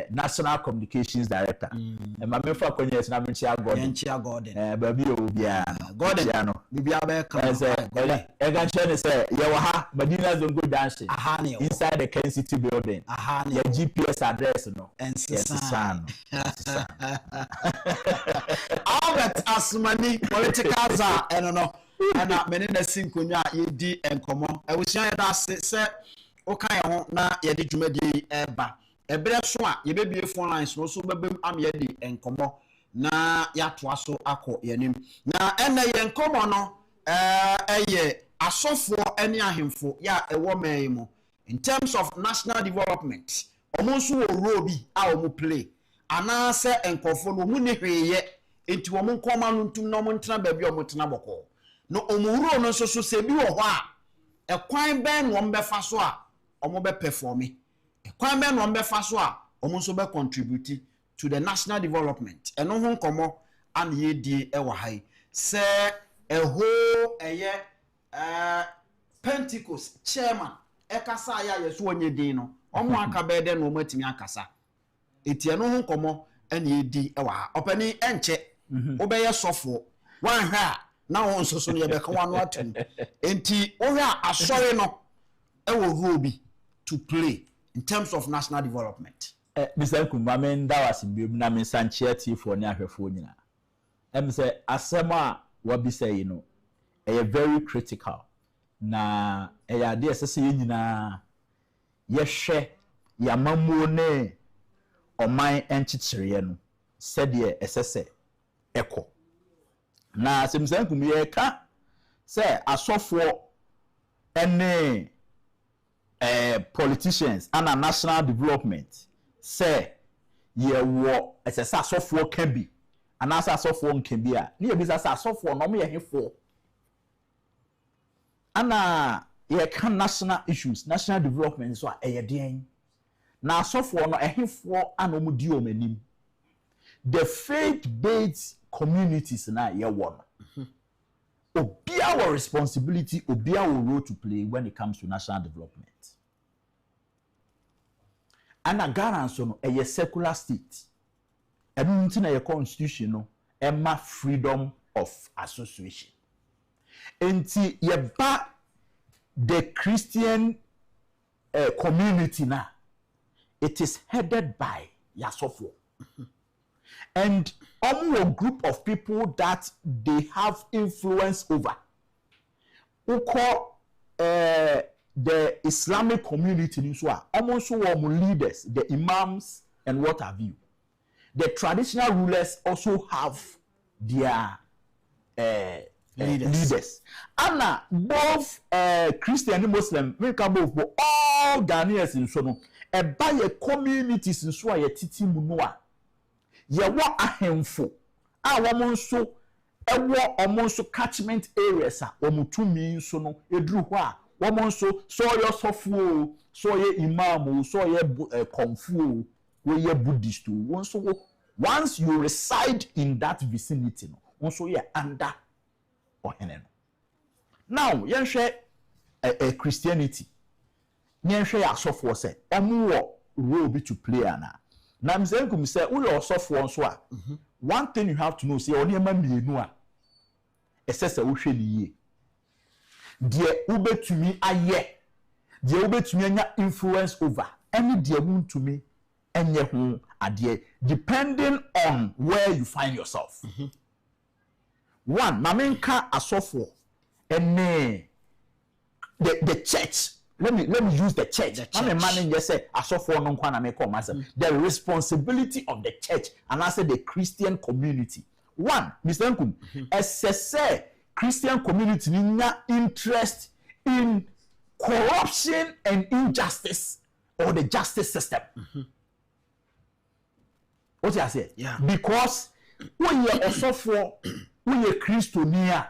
National Communications Director ma me fa kwanya esi na me chia Gordon ba bi o bia Gordon no bibia be ka e ga chene say ye wa ha Madina Zongo Dance inside the Kencity building your GPS address no Ensisan Albert Asmani political za no ana mene na sinkonwa yedi enkomo ewusia yeda se oka ye ho na yedi dwumadi eba ebere so a yebebie phone lines no so bebem am yedi enkomo na yatoa so akọ yanim na ene ye enkomo no eye asofo ene ahemfo ya ewo man mu in terms of national development omonso wo role bi a omo play ana se enkofo no mu ne hweye enti wo mo nkoma no ntum no mo ntena ba bi omo tena boko no omuro no so se bi wo ho a ekwan ben no mbefa so a omo be perform ekwan ben no mbefa so a omo so be contribute to the national development eno ho nkomo an ye die e wa hai se eho eye Pentecost chairman ekasa ya yeso onye din no omo aka be de no matimi akasa eti eno ho nkomo an ye di e wa ha opani enche obeye sofo wan ha na won so no ye be ka wanu atum enti o hwa asori no e wo ruobi to play in terms of national development Mr. Kumame ndawasi biom na me sanchia tifo ne ahwefo nyina say asema wa bi say no very critical na ade esese nyina ye hwe ya mamuo ne oman enchichire no sede esese eko na Mr. Kumye ka say asofo ene politicians and national development say ye wo esesa asofo can be and as asofo can be a ne be say asofo no me ye hefo ana ye can national issues national development so e ye den na asofo no ehefo ana mu di omanim the faith based communities na ye wo no obia our responsibility obia our role to play when it comes to national development. And Ghana so no a secular state. Everything a constitution no emma freedom of association. Enti ye ba the Christian community na it is headed by Yasofo. And a group of people that they have influence over. We call the Islamic community in Iswa, almost leaders, the imams and what have you. The traditional rulers also have their leaders. And both Christian and Muslim, we can both all Ghanaians in Sono, and by a communities in Swa, ye titi munua. Ye wa ahemfo a woman so ewo omonso catchment areas a omutumi so no edru ho a woman so your sofu so ye imam so ye konfu we ye buddhist once you reside in that vicinity no onso ye under ohene no now yen hwe Christianity yen hwe asofo se emu wo role be to play ana. Na me say nkum say we also for so a. One thing you have to know say oni ema mienu a esese wo hwe ni yie. Die ubetumi aye. Die ubetumi anya influence over. Any die wuntumi enye ho ade depending on where you find yourself. One, mamenka asofo ene the church. Let me use the church. I'm a man just say asofo no kwa na me call myself. The responsibility of the church and I say the Christian community. One, Mr. Nkum, say Christian community nya interest in corruption and injustice or the justice system. What you say? Yeah. Because when you asofo we a Christonia,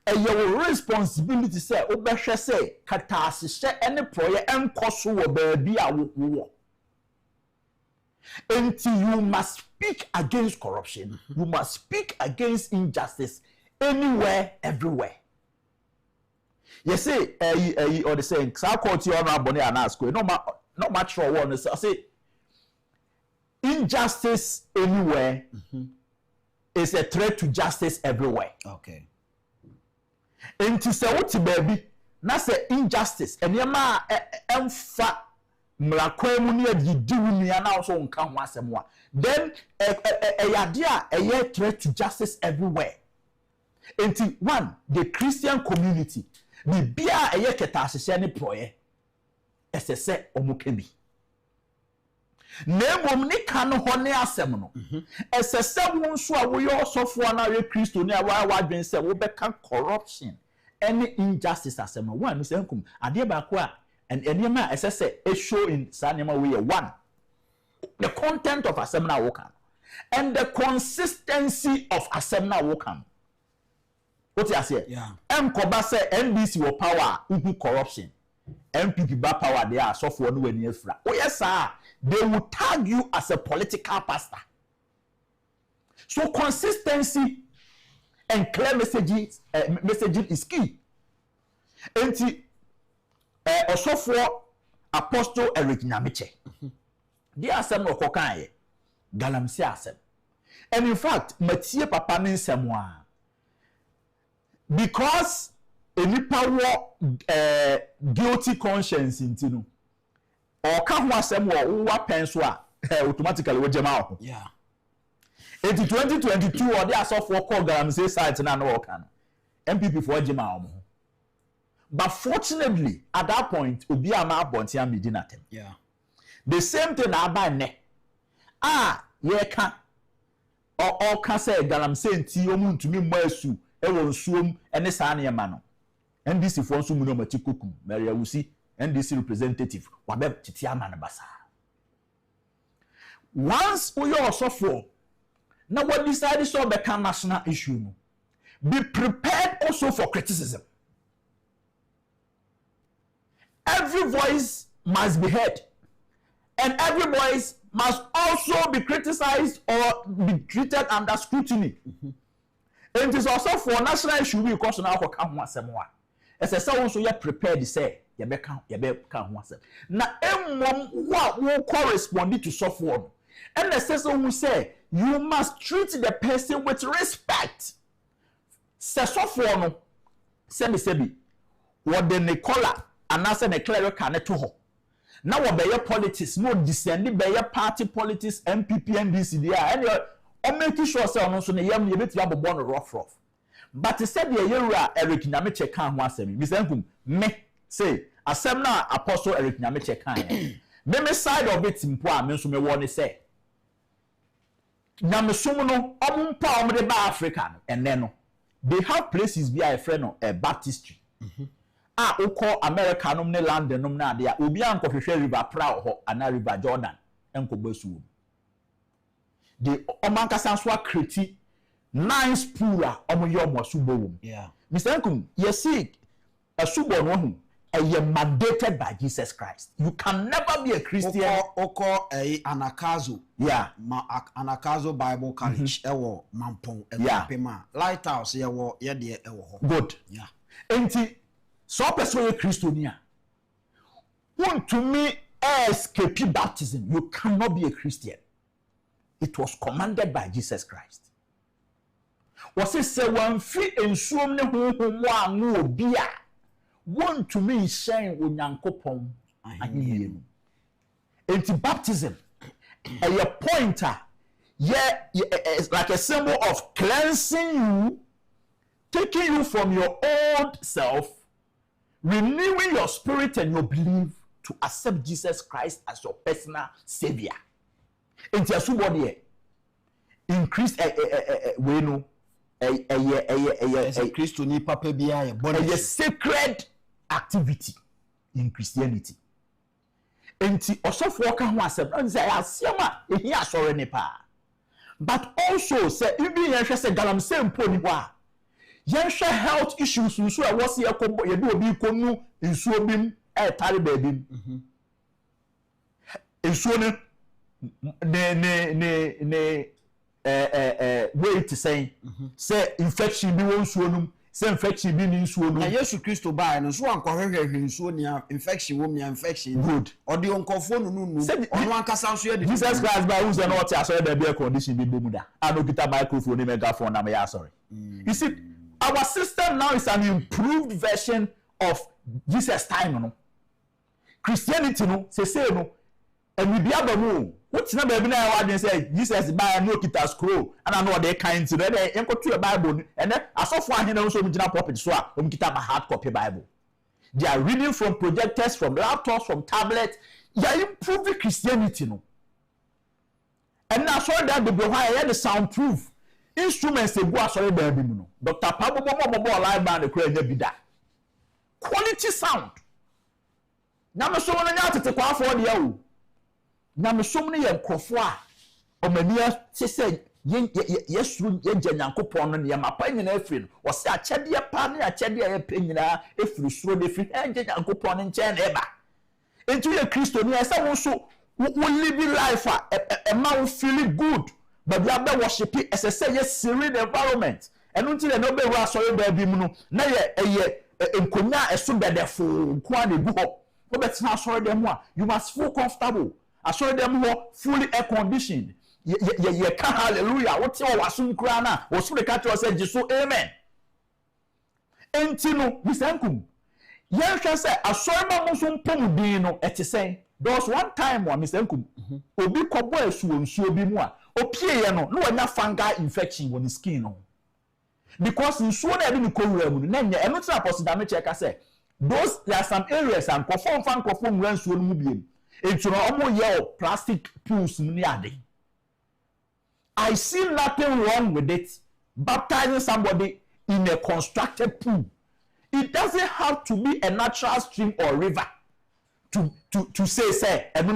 and your responsibility say, Obesha say, Katasi any prayer and kosu baby wo. Until you must speak against corruption, you must speak against injustice anywhere, everywhere. You say, or the saying, Sakoti or Rabone and ask, no much for one. I say, injustice anywhere. Is a threat to justice everywhere. Okay. Enti se woti baby na se injustice enema emfa mrakwa mu ne adi wuni na so nka ho asem a then yade a threat to justice everywhere. Enti one, the Christian community the bia keta ahye ne proye esese omukebi nemom ni kan ho ne asem no esese wo nso a wo ye osofo na re Kristo ni awa wadwen se wo beka corruption any injustice asem no one say nkum ade ba ko a enema esese e show in sanema we one the content of asem na wo kan and the consistency of asem na wo kan what you say koba say NDC wo power ugu corruption MPP ba power they are sofo no wani afra oh yes sir they will tag you as a political pastor. So consistency and clear messaging is key. Enti osofo apostle Eric Nyamiche. They are some no kokan galamsi asem. And in fact, Matie papa ni semwa. Because any power guilty conscience intino. Or can one some wa penswa automatically we jema. Yeah. In 2022 or they are so for call galamse site na no kan. MPP for jema. But fortunately at that point obi ama abonti am medinatem. Yeah. The same thing aba ne. Ye ka or can say galamse nti omuntumi mmasu e won suom ene saa ne ma no. NDC for nso mu no matikokum Maria Wusi NDC representative wabe titi ama na basa. Once we also for now what decide so become national issue no, be prepared also for criticism. Every voice must be heard and every voice must also be criticized or be treated under scrutiny. And it is also for national issue because now ko kan ho asem wa ese se won so ye prepared say ye be kan ho asem na emmom wo correspond to software and the say who say you must treat the person with respect. Se software no se me se bi wo de ne collar anase ne clerical ne to ho na wo be ye politics no descend be ye party politics MPP NDC dia and o make sure say ono so ne yam ye beti abobon rough but said the yewura Eric Nyamiche kan ho asem Mr. Nkum me say asem na apostle Eric Nyamiche kan me side of it mpo a me so me wo ne say Nyamesom no omumpa omde ba Africa no ene no they have places be a friend no a baptistry ukọ America no ne London no na ade a obi ankọhwehwe river Pra ho ana river Jordan enkobasu the omankasa so akreti nice pool a omoye omosubo wom yeah Mr. Nkum you see a subo no hu mandated by Jesus Christ. You can never be a Christian. Oko Anakazo. Yeah. Anakazo Bible College. Ewo Mampong. Yeah. Pema. Lighthouse. Ewo yedie ewo. Good. Yeah. Enti so person Christiania. Want to me escape baptism, you cannot be a Christian. It was commanded by Jesus Christ. Was it say one free and swim no beer? Want to me shine when Yankopon and into baptism a pointer, it's like a symbol of cleansing you, taking you from your old self, renewing your spirit and your belief to accept Jesus Christ as your personal savior. Into somebody increase we know a Christo ni papa bia a sacred activity in Christianity. Enti osofo ka ho asem nze asiama ehi asore ne pa. But also say even yen hwe say galamsey mpo ni ho a yen hwe health issues nso a wose yakobo ye de obi konu nsuo bim tare ba bim nsuo ne wait to say infection bi won nsuo num say infection bi ni nsuo num na Yesu Kristo ba no so ankohwehwe nsuo ni infection wo mi infection good odi onkofo nu onu ankasa nso ye Jesus Christ ba who say no what asore da be condition bi bomu da anokita microphone ni megaphone na me ya sorry. You see, our system now is an improved version of Jesus time no. Christianity no say no and we be abamu what na baby na wadin say Jesus buy no kita scroll and I know they kind to there enko to Bible and then asofo ahena nso mu gina pulpit so a kita ba hard copy Bible. They are reading from projectors, from laptops, from tablets. They are improving Christianity no. And now so that the why the soundproof instruments they go asore baby mu no. Dr. Pabo Bobo live band the kura nya bi da. Quality sound. Na me so nya tete kwa afọ de ya o. Na me so ne ye nkofo a omania se yesuru ye Nyankopon no ne mapa nyina afiri no. O se akyede pa ne akyede ya pe nyina efiri suro de fi Nyankopon ne nche na eba. Enti ye Kristo ne esa won so wo live life a ma wo feel good but we are worship as a say yes serene environment. And until the no be wa sorry baby mu no na ye enkonya eso bedefo kwa de gu ho. Wo betina sorry dem a you must feel comfortable. Asori dem ho fully air conditioned. Ye ka hallelujah. What you wasun kura na wo so de ka tell say Jesus amen. Enti no bisankum. Ye hwe say asori ma mo so mpom din no eti say there was one time wa bisankum. Obi kobo asuo nsuo bi mu a opie ye no wanya fungal infection won his skin no. Because nsuo na e bi ko wura mu na nya eno tira apostle da me check say those there are some areas and kofo nwura nsuo no mu biem. It's almost plastic pools. I see nothing wrong with it. Baptizing somebody in a constructed pool. It doesn't have to be a natural stream or river to say, in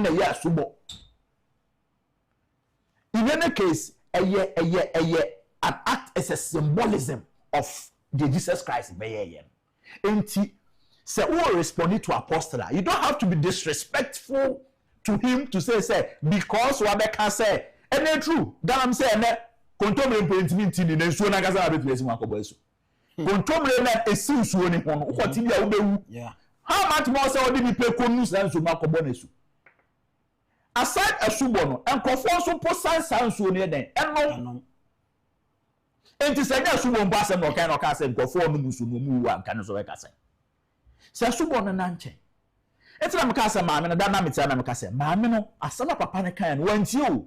any case, an act is a symbolism of the Jesus Christ. Say, who responded to apostle? You don't have to be disrespectful to him to say, because what they can say, and it's true. That I'm saying that control implementing in the soon as I replace my coboso. Control that a since when what in the yeah. How much more so did he pay conus than to Marco Bonesu? Aside a subono and conform some post sounds so near them, and no. And to say, yes, you won't pass them or cannot cast and conform to move one can so like I say. Say subon na nche etina mekasa maame na da na metia na mekasa maame no asana papa ne kan wanti o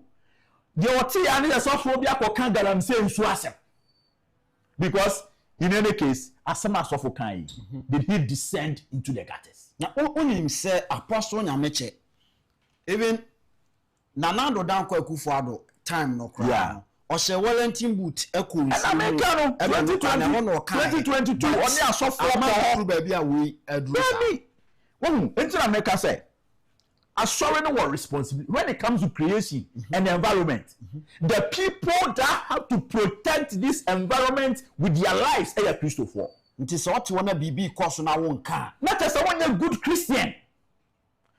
de oti ya ne sofo bi akoka galamsey nsu asem because in any case asama sofo kan did he descend into the gutters na onim say apostle nyameche even nanado dan kwa akufo-addo time no kra yeah. O she Wellington boot echo nsu Americano 2022 oni asofo ma baby a we adru Enti America say assuring no responsibility when it comes to creation and the environment. The people that have to protect this environment with their lives are Christopher. Nti so what wanna be course na won ka. Not just one a good Christian.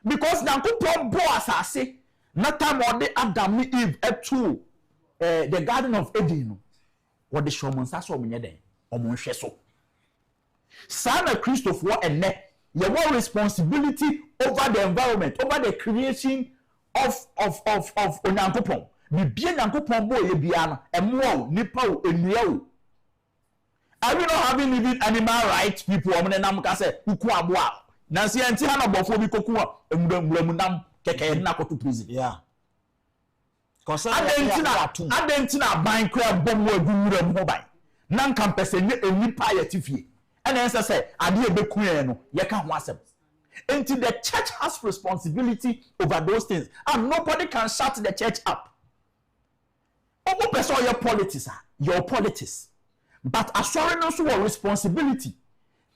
Because Nyankopon bo asase na time on the Adam and Eve to the Garden of Eden. What the showman says so many den. Omon hwe so. Sana Christopher ene you want responsibility over the environment, over the creation of Onyankopon. Bibie Nyankopon bo ye bia no, emo nipa o enua o. Are we not having even animal rights people? Nam ka say uku aboa. Nansi enti ha na bofo bi koku a emuramu nam keke na koto prison. Yeah. Cause adentina ban kra bom wa gumuramu ho ban. Nan kan pese ne enipa ya tifie. And then say ade ebeku yen no ye ka ho asem. Until the church has responsibility over those things, and nobody can shut the church up. Omo person your politics, but assuring also a responsibility.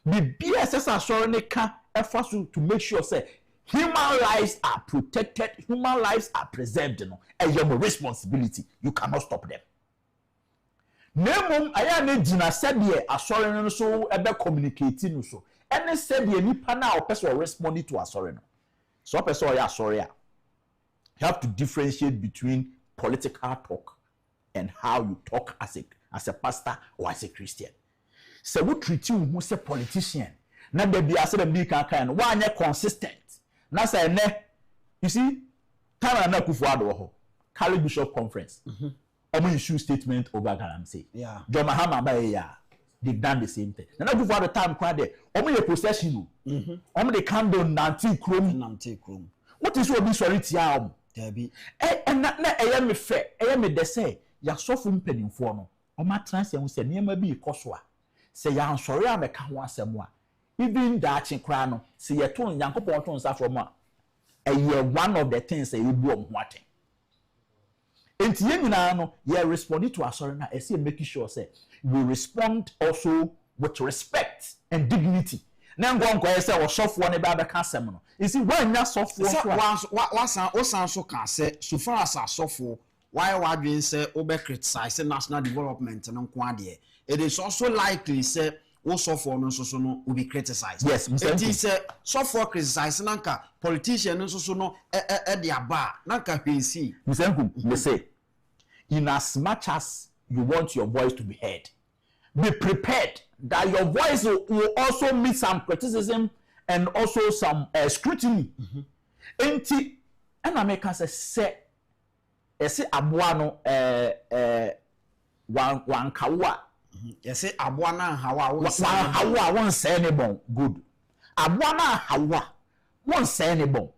The BSS assuring can effort to make sure say human lives are protected, human lives are preserved. You know, and your responsibility. You cannot stop them. Nemum aya ne jina said ye assuring so ebe communicating so. And said the nipa na person responding to assuring. So person ya sorry. You have to differentiate between political talk and how you talk as a pastor or as a Christian. So we treat you who say politician. Na there be as them be kan one consistent. Na say ne you see time na akufo-addo ho Cali Bishop Conference. Omo issue statement over Galamsey. Yeah. John Mahama ba ya. They've done the same thing. Na akufo-addo time kwa there. Omo ye procession o. Omo dey candle nanti krom. What is what be sorry tia omo? Debi. Na me fe, me de say ya sofu mpanimfo no oma transe hu se niam bi ikoso a se ya ansori ameka ho asem a even that chinkra no se ye to Nyankopon to nsa from a one of the things say you do ho aten enti ye nyina no ye respond to asori na e say make sure say we respond also with respect and dignity na ngonko ye say wo sofo ne ba be ka asem no you see when nya sofo so wasan so ka say so far as sofo why wadwin say obe criticize national development no nko ade it is also likely say wo suffer no so no will be criticized. Yes, it is suffer criticize nanka politician no so no de aba nanka hwensi Msenku me say in as much as you want your voice to be heard, be prepared that your voice will also meet some criticism and also some scrutiny. Enti and I make us say ese aboa no wan kawa ese aboa na hawa won say ne bon good aboa na hawa won say ne bon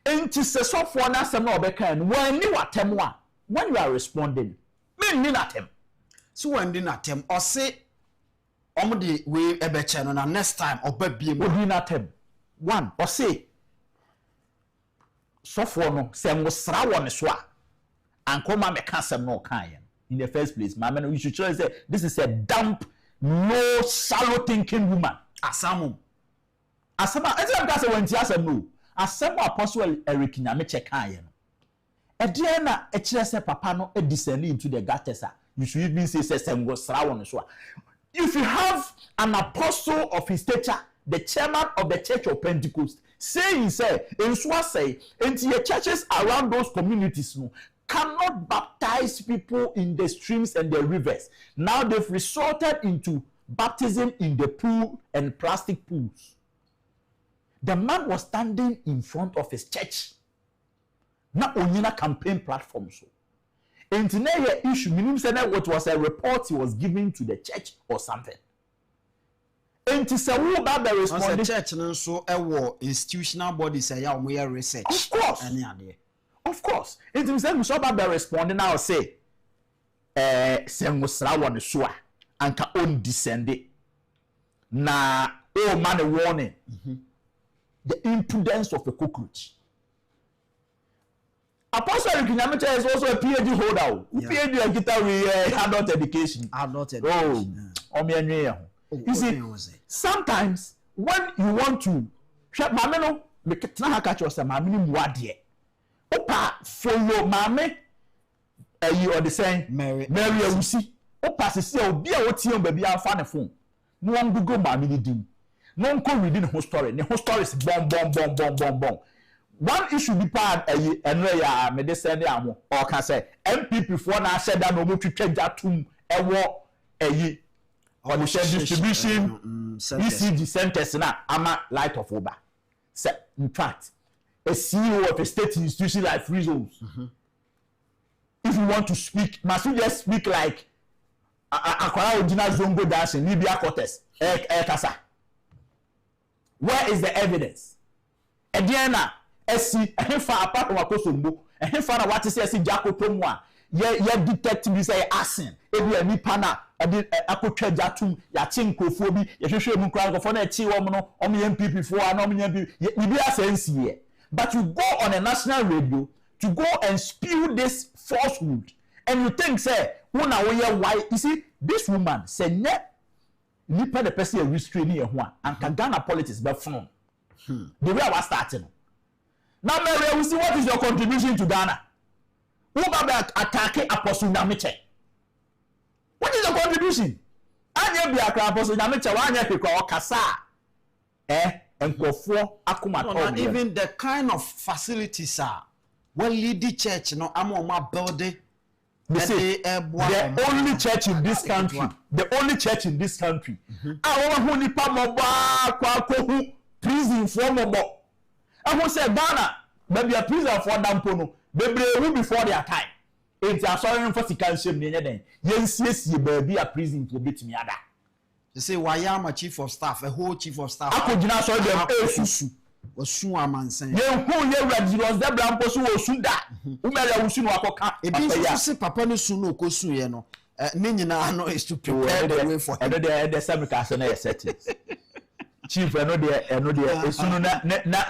enti se sofo na asem na obeka no wan ni watem a when you are responding me ni natem so wan ni natem o se omde we ebeche no na next time oba biem odi natem one o se sofo no se ngosra won so a ankoma me ka asem no kan yen in the first place my man you should try say this is a dump no shallow thinking woman asama eti am ka say wanti asem no asem apostle Eric Nyame kan yen no e de na e kire say papa no e descend into the gutters you should even say ngosra won so a if you have an apostle of his stature the chairman of the Church of Pentecost saying say enso say enti the churches around those communities no cannot baptize people in the streams and the rivers. Now they've resorted into baptism in the pool and plastic pools. The man was standing in front of his church. Not only a campaign platform. So, and today issue, meaning that what was a report he was giving to the church or something. And to say who about the responding church and so institutional bodies say we are research. Of course. Any idea. Of course. It means that we saw about responding now say sengosra won so a anka on descend na man warning the impudence of a cockroach. Apostle Eric Nyame is also a PhD holder. PhD and guitar with adult education. You see, sometimes when you want to mama no me tena ha catch yourself mama ni muade opa follow mama or the saying Mary awusi opa sisi obi a wotie ba bia fa ne phone no one google mama ni dim no one go reading the story is bomb one issue be part eno ya me de send am or can say MPP for na sheda no mo twetwa jatum ewo distribution ECG centers na ama light of Uber. So, in fact, a CEO of a state institution like Free Zones, if you want to speak, must you just speak like Akwara Ojina Zongo dancing, Libya Cortes, Kasa? Where is the evidence? Ediana, SC, apart from Akosombo, and what is SC Jaco Tomwa, ye detective say asin, ebi a nipa na akotwa jatum ya chinkofo bi ye hwehwe mu kran go for na chi wo no MPP fo na MPP bi asensi here. But you go on a national radio to go and spew this falsehood, and you think say who na we why? You see, this woman say ne nipa the person a restrain here ho and Ghana politics be fun. The way I was starting. Now Mary, we see what is your contribution to Ghana? Who about attacking Apostle Namiche? What is your contribution? Anya bi akra Apostle Namiche wa anya pekwa okasa. Not even the kind of facilities are well lead the church no amoma building. The only church in this country, our holy pamoba kwa prison for mobo. I who say Ghana, maybe a prison for dampono, baby who before their time. It's a sorry for shame near then. Yes, baby a prison to beat me ada. They say why am a chief of staff, a whole chief of staff. I could not show them susu. Was soon man saying, you who you read was the brown person was soon that. Umela was soon waka. If you Papa no soon go soon, you know. Nina no is to prepare the way for the semi-castle settings. Chief, I know the soon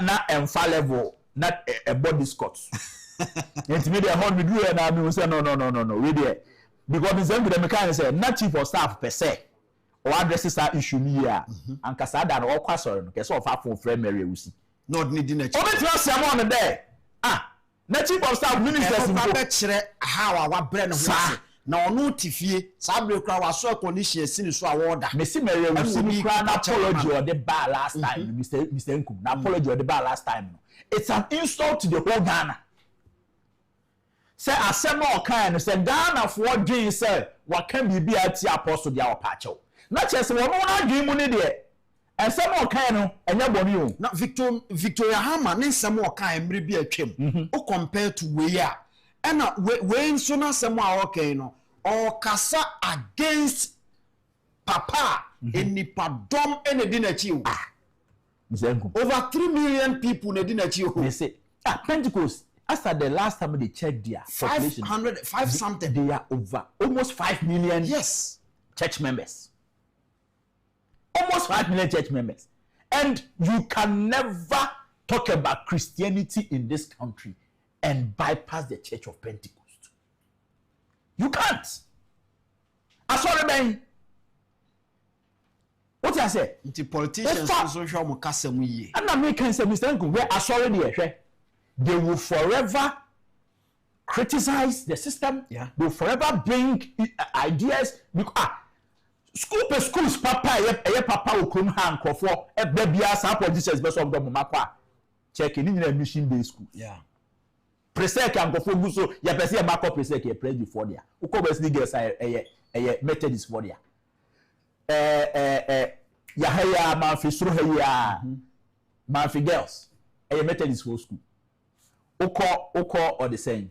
not infallible, not a body scot. Intermediate hold me do and I will say no, we there. Because the mechanic said, not chief of staff per se. Or addresses that issue here and Casada or Quasor, because of our friend Mary Usi. Not needing a chief. Oh, it's someone there. The chief of staff ministers how our brand of now no tifie, Sabri Crow so condition sin so award. Missy Mary Usi apology or the bar last time, Mr. Nkum. Apology or the bar last time. It's an insult to the whole Ghana. Say a semi kind, say Ghana for Jane, sir, what can be at the apostle the our patcho. Not just one more dream money there. And some more kind and your body. Not Victoria Hammer, and some more kind maybe a chim. Or compared to where. And when sooner some more okay, no. Or Casa against Papa in the Padom and a dinner chill. Over 3 million people in a dinner chill. They say, Pentecost. After the last time they checked their 505 something. They are over almost 5 million church members. Almost 5 million church members. And you can never talk about Christianity in this country and bypass the Church of Pentecost. You can't. I saw man. What I say? The politicians also show me Casamuye. And Americans say, Mr. Nku, where I saw it, they will forever criticize the system. They will forever bring ideas. Schools papa papa will come hand for a baby as a politicians best of the Makwa. Checking in a mission based school. Presec and go for Guso, ya pesi a Mako Presec a press before there. Uko best niggas a Methodist for there. Yahaya Manfi Suhaya Manfi girls, a Methodist school. Uko or the same.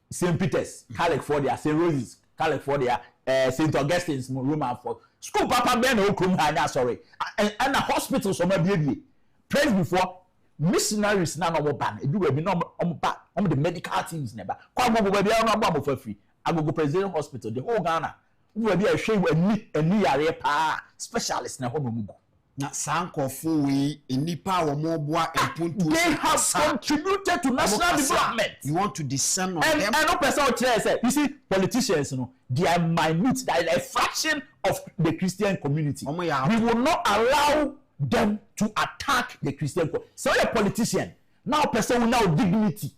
St. Peter's, California, St. Roses, California, St. Augustine's Roman for school papa ben okrum sorry. And a hospital so maybe praise before missionaries na no ban e do we no the medical teams never come on baby no agba for free agogo president hospital the whole Ghana we be a hwe ani yare pa specialist na ho no mugo na sankofo we enipa wo mo boa empuntu they have contributed to national development. You want to descend on them and no person say you see politicians they are minute, they are a fraction of the Christian community. We will not allow them to attack the Christian community. So a politician now person will now dignity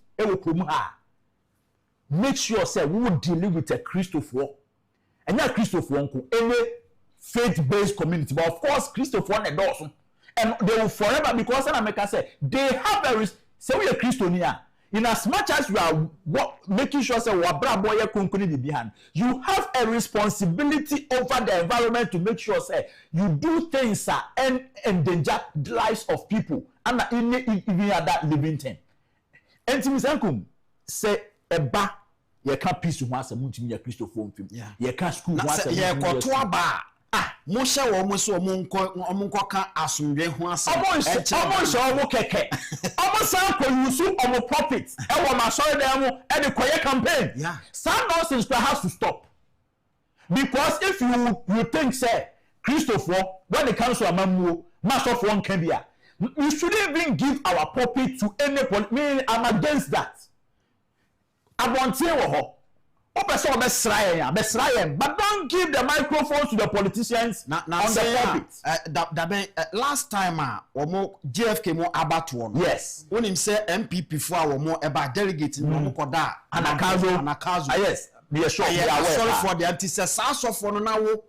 make sure say we will deal with a Christopher and not Christopher any faith-based community, but of course Christopher and Dawson, and they will forever because in America say they have a say we are Christian here. in as much as you are making sure say wabra boy konkuni behind, you have a responsibility over the environment to make sure say you do things and endanger the lives of people and even other living thing. And to Misankum say eba ye can peace to once a month me Christopher film. Ye can school once a month. Moshe wo so omunko ka asumdwe ho asem almost omo keke almost san ko yusu omo profit e wo ma sorry dem e de koye campaign some nonsense has to stop because if you think say Christopher when it comes to amamuo master for one can be you shouldn't even give our profit to any mean I'm against that I want to but don't give the microphone to the politicians on the pulpit. Last time, JFK mo abato no. Yes. When him say MPP for our more about delegate no koda anakazo. Yes. Be sure. Sorry for the anti so for no na wo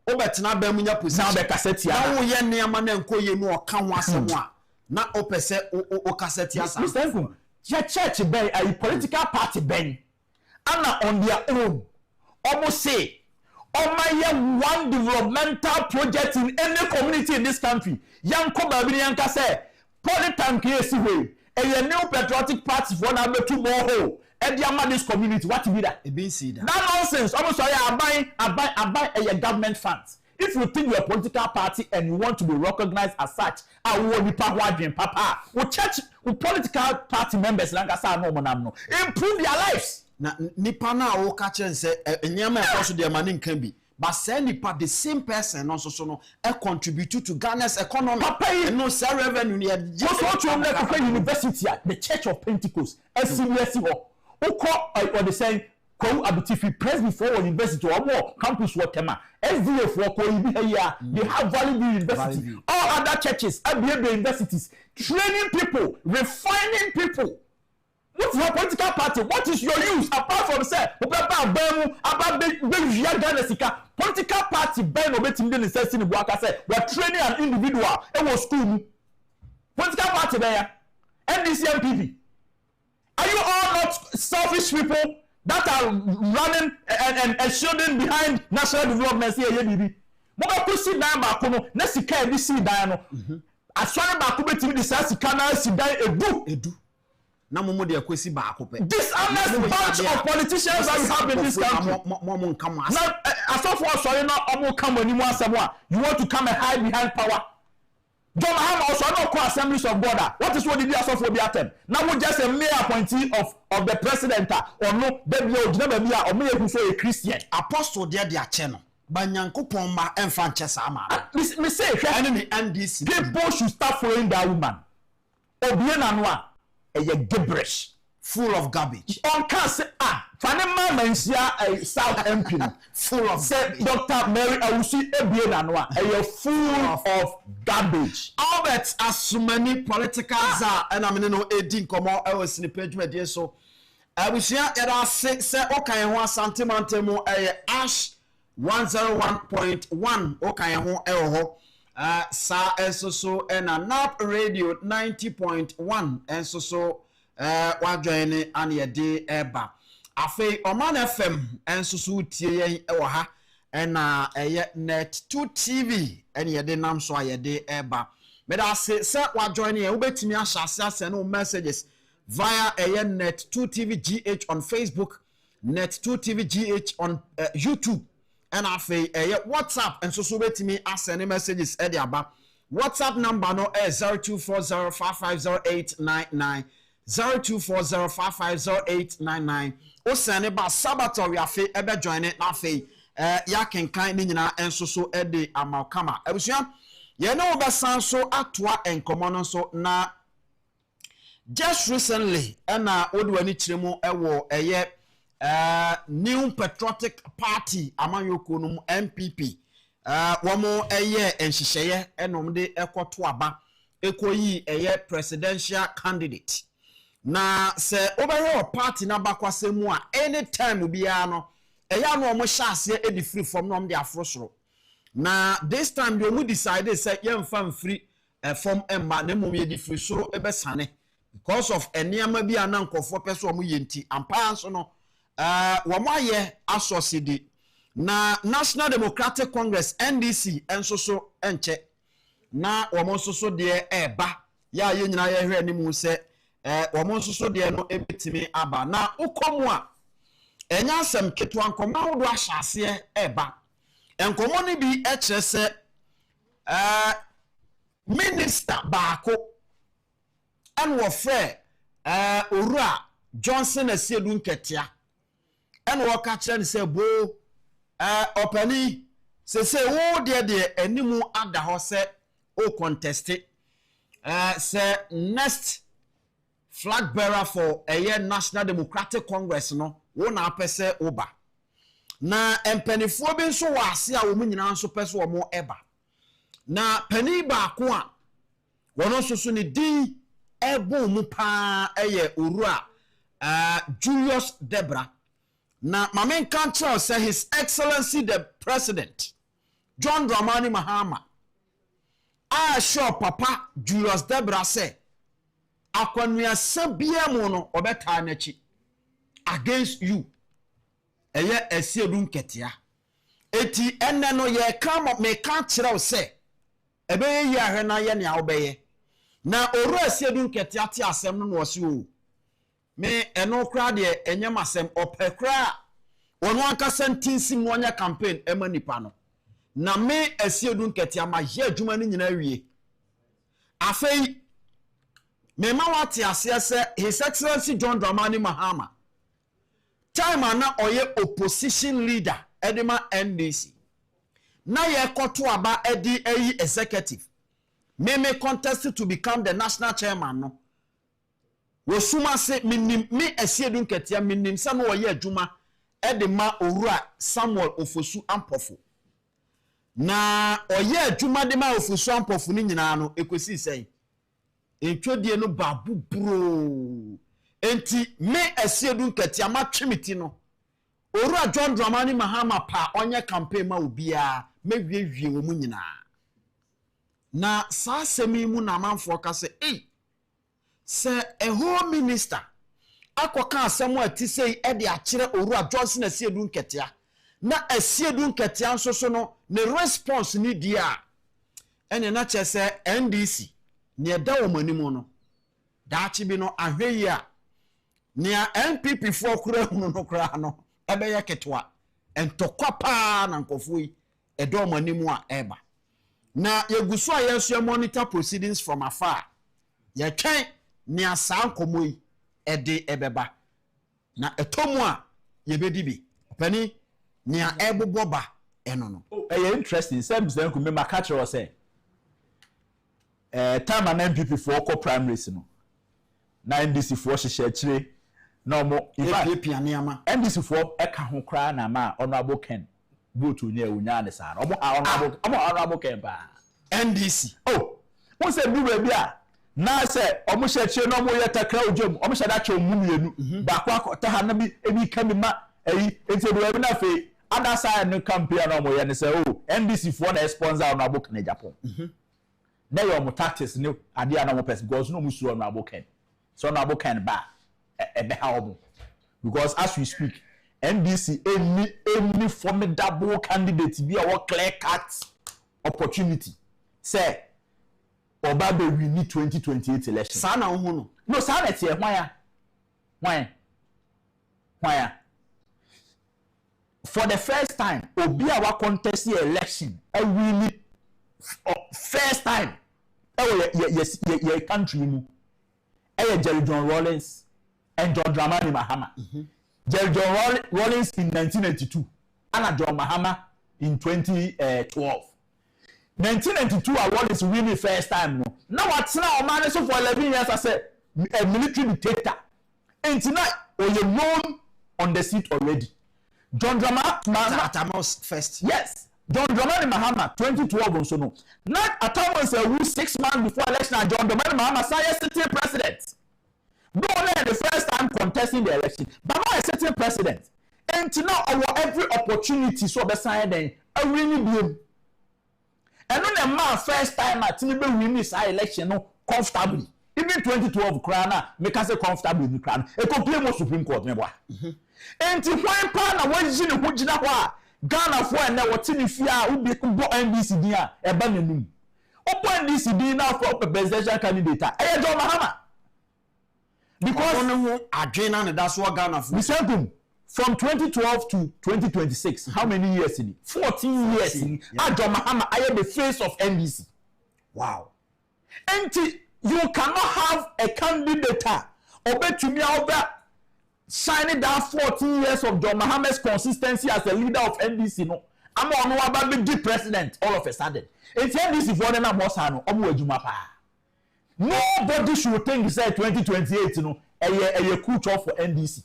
obetina ba munya position. Now be cassette ya. Na wo ye niam na nko ye no ka ho asem a na opese o cassette ya sa. Mr. Nkum, your church ben a political party ben. And on their own, almost say, one developmental project in any community in this country. Young Kobabinianka say, Politan KSC a new patriotic party for number 2 more hole. And the this community, what to be that? That nonsense. Almost sorry, I buy a government funds. If you think you're a political party and you want to be recognized as such, I will be papa. We church, we political party members, like I said, no, improve their lives. Na nipa na wo ka chen say enyama e so de mani nkan bi but say nipa the same person no so no e contribute to Ghana's economy no say revenue ne just what you make for university the Church of Pentecost SCBC or the saying ko abitifi press before university or more campus whatever SDA for ko here they have value university all other churches ABA universities training people refining people. What's your political party? What is your use apart from say political party ben obetim dey necessity ni buaka say we're training an individual e was school political party there NDC MPP. Are you all not selfish people that are running and shielding behind national development here bibi mo ba ko si dan ba ko no na sika e bi si dan no asore ba ko betimi di sa sika na si dan edu na momo de akwesi ba akope this honest bunch of politicians that we have in this country mo come as now as of for sorry no omo come ani mo asem a you want to come and hide behind power John Mahama also no call assemblies of God. What is what did as of for be attempt now we just a mere appointee of the president or no there be or me who so a Christian apostle there their channel banyankopon ma emfa nche sa ma me say enemy NDC people should start following that woman obiena no a gibberish full of garbage on can say fanema mensia a South MP full of say Dr. Mary Awusi ebiena no a full of garbage Albert asumani political za and I mean no edin komo e was ni page me so abusia era say okan ho asantemantemu ash 101.1 okan ho e ho sa enso na NAP radio 90.1 enso wa join an ye de eba afei Oman FM enso tie yen e wo ha na eye net 2 TV ene ye de nam so aye de eba me da se wa join ye obetimi ahase no messages via eye net 2 TV GH on Facebook, net 2 TV GH on YouTube. And I say WhatsApp and so betimi asend messages e dia ba WhatsApp number no is 0240550899 0240550899 o send ba sabatori afi e be join it na afi ya kenkan ni nyina enso so e de amakama abusua ye no be san so atoa enkomo no so na just recently na odwani kiremu ewo eye new patriotic party amanyoko no MPP womo eye enhihye enom de ekoto aba ekoyi eye presidential candidate na se obere party na bakwasemu a anytime bia no eya no omo hyase edi free from no de afrosoro na this time they mu decide say yemfa free from emma na mum ye di free soro ebesane because of eniyama bi anankofo pese omo yenti ampa so no womo aye asosidi na National Democratic Congress NDC enso so enche na womo so de eba ya ye nyina ye hwe ni mu se womo so de no ebetimi aba na ukomu a enya asem ketu ankoma hodo ahyase eba enkomo ni bi eche se minister baako en wo frɛ Owura Johnson Asiedu Nketia en wo ka kyerɛ ne sɛ bo opani se wo de animu ada hɔ sɛ o contest say next flag bearer for a National Democratic Congress no wo na apese oba na empanifuo bi nso wa ase a wo mu nyina nso pese wo mo eba na pani ba ko a wono so ne din ebo mu pa eye Owura Julius Debra na mamen kan say His Excellency the President John Dramani Mahama sure Papa Julius Debra say akwanua sabia mu no obeta na chi against you eye Asiedu Nketia eti enne no ye come me kan kire o say ebe ye ahwe na ye ne awobeye na Owura Asiedu Nketia ti asem no wo se o me eno kra de enyem asem opekra wono anka sentensi mu onya campaign ema nipa no na me Asiedu Nketia ma ye adwuma ni nyina wie afei me ma wati ase His Excellency John Dramani Mahama time na oye opposition leader edema NDC na ye koto aba edi executive me contest to become the national chairman no wo suma se me Asiedu Nketia minim se no oye adwuma edema Owura Samuel Ofosu Ampofo na oye adwuma de ma Ofosu Ampofo ni nyina no ekosi sei entwodie no babu bro enti me Asiedu Nketia ma twemiti no Owura John Dramani Mahama pa onye campaign ma obia mewie wo mu nyina na saa semi mu na manfo ka se se whole minister akoka asemu ati sei e de akire Owura Johnson Asiedu Nketia na Asiedu Nketia nso so no ne response ni dia ene na che se NDC ne da wo manimu no daachi bi no ahwe ya ne NPP fo kura hunu no kura no ebe ye ketwa entokwa pa na nkofo yi edo manimu a eba na yeguso a yeso monitor proceedings from afar ye twen ne asan komo yi ede ebeba na etomu a yebedi bi pani ne eboboba eno no interesting some say ko me maka o say time an MPP for ko primaries no na NDC for hye chire na mo NDC for e ka ho kra na ma honorable Ken vote onya onya ne sa honorable Ken ba NDC won say bi ba a na say omo hye chire no mo yeta kra ojom omo hye da che omu mienu ba kwa akota ha na bi ebi ka mi ma enti do ebi na fe other side no campaign no mo ye ne say NDC for na sponsor honorable Ken Agyapong na your tactics ni ade ana mo person because no musu honorable Ken so honorable Ken ba ebe ha omo because as we speak NDC any formidable candidate be our clear cut opportunity say oba be we need 2028 election sa na hu no sa na tie hwan for the first time obi our contest election really first time yes country mu Jerry John Rawlings and John Dramani Mahama. Jerry John Rawlings in 1992 and John Mahama in 2012. 1992 award is really first time no. Now what's now man so for 11 years as a military dictator. And tonight you're known on the seat already. John Dramani Mahama first. Yes. John Dramani Mahama 2012 also no. Not at all was 6 months before election and John Dramani Mahama say sitting president. No only the first time contesting the election, but now a sitting president. And now our every opportunity so be sign then a really be. And when the man first time at Tinubu win this election no comfortably. even 2012 krana make us comfortable in krana e ko play mo Supreme Court me boa enti hwan pa na wanji ne ho gina ho a Ghana for na wote ne fia ubi bo NDC din a e ba nanum obo NDC din na for presidential candidate a e John Mahama because on who adwena ne that's what Ghana for from 2012 to 2026 how many years in it 14 years in John Mahama I am the face of NDC. Wow. And you cannot have a candidate or bet to me over signing down 14 years of John Mahama's consistency as a leader of NDC. No, I'm on about the president all of a sudden. It's NDC for the Mosano, nobody should think say 2028, you know, a coup for NDC.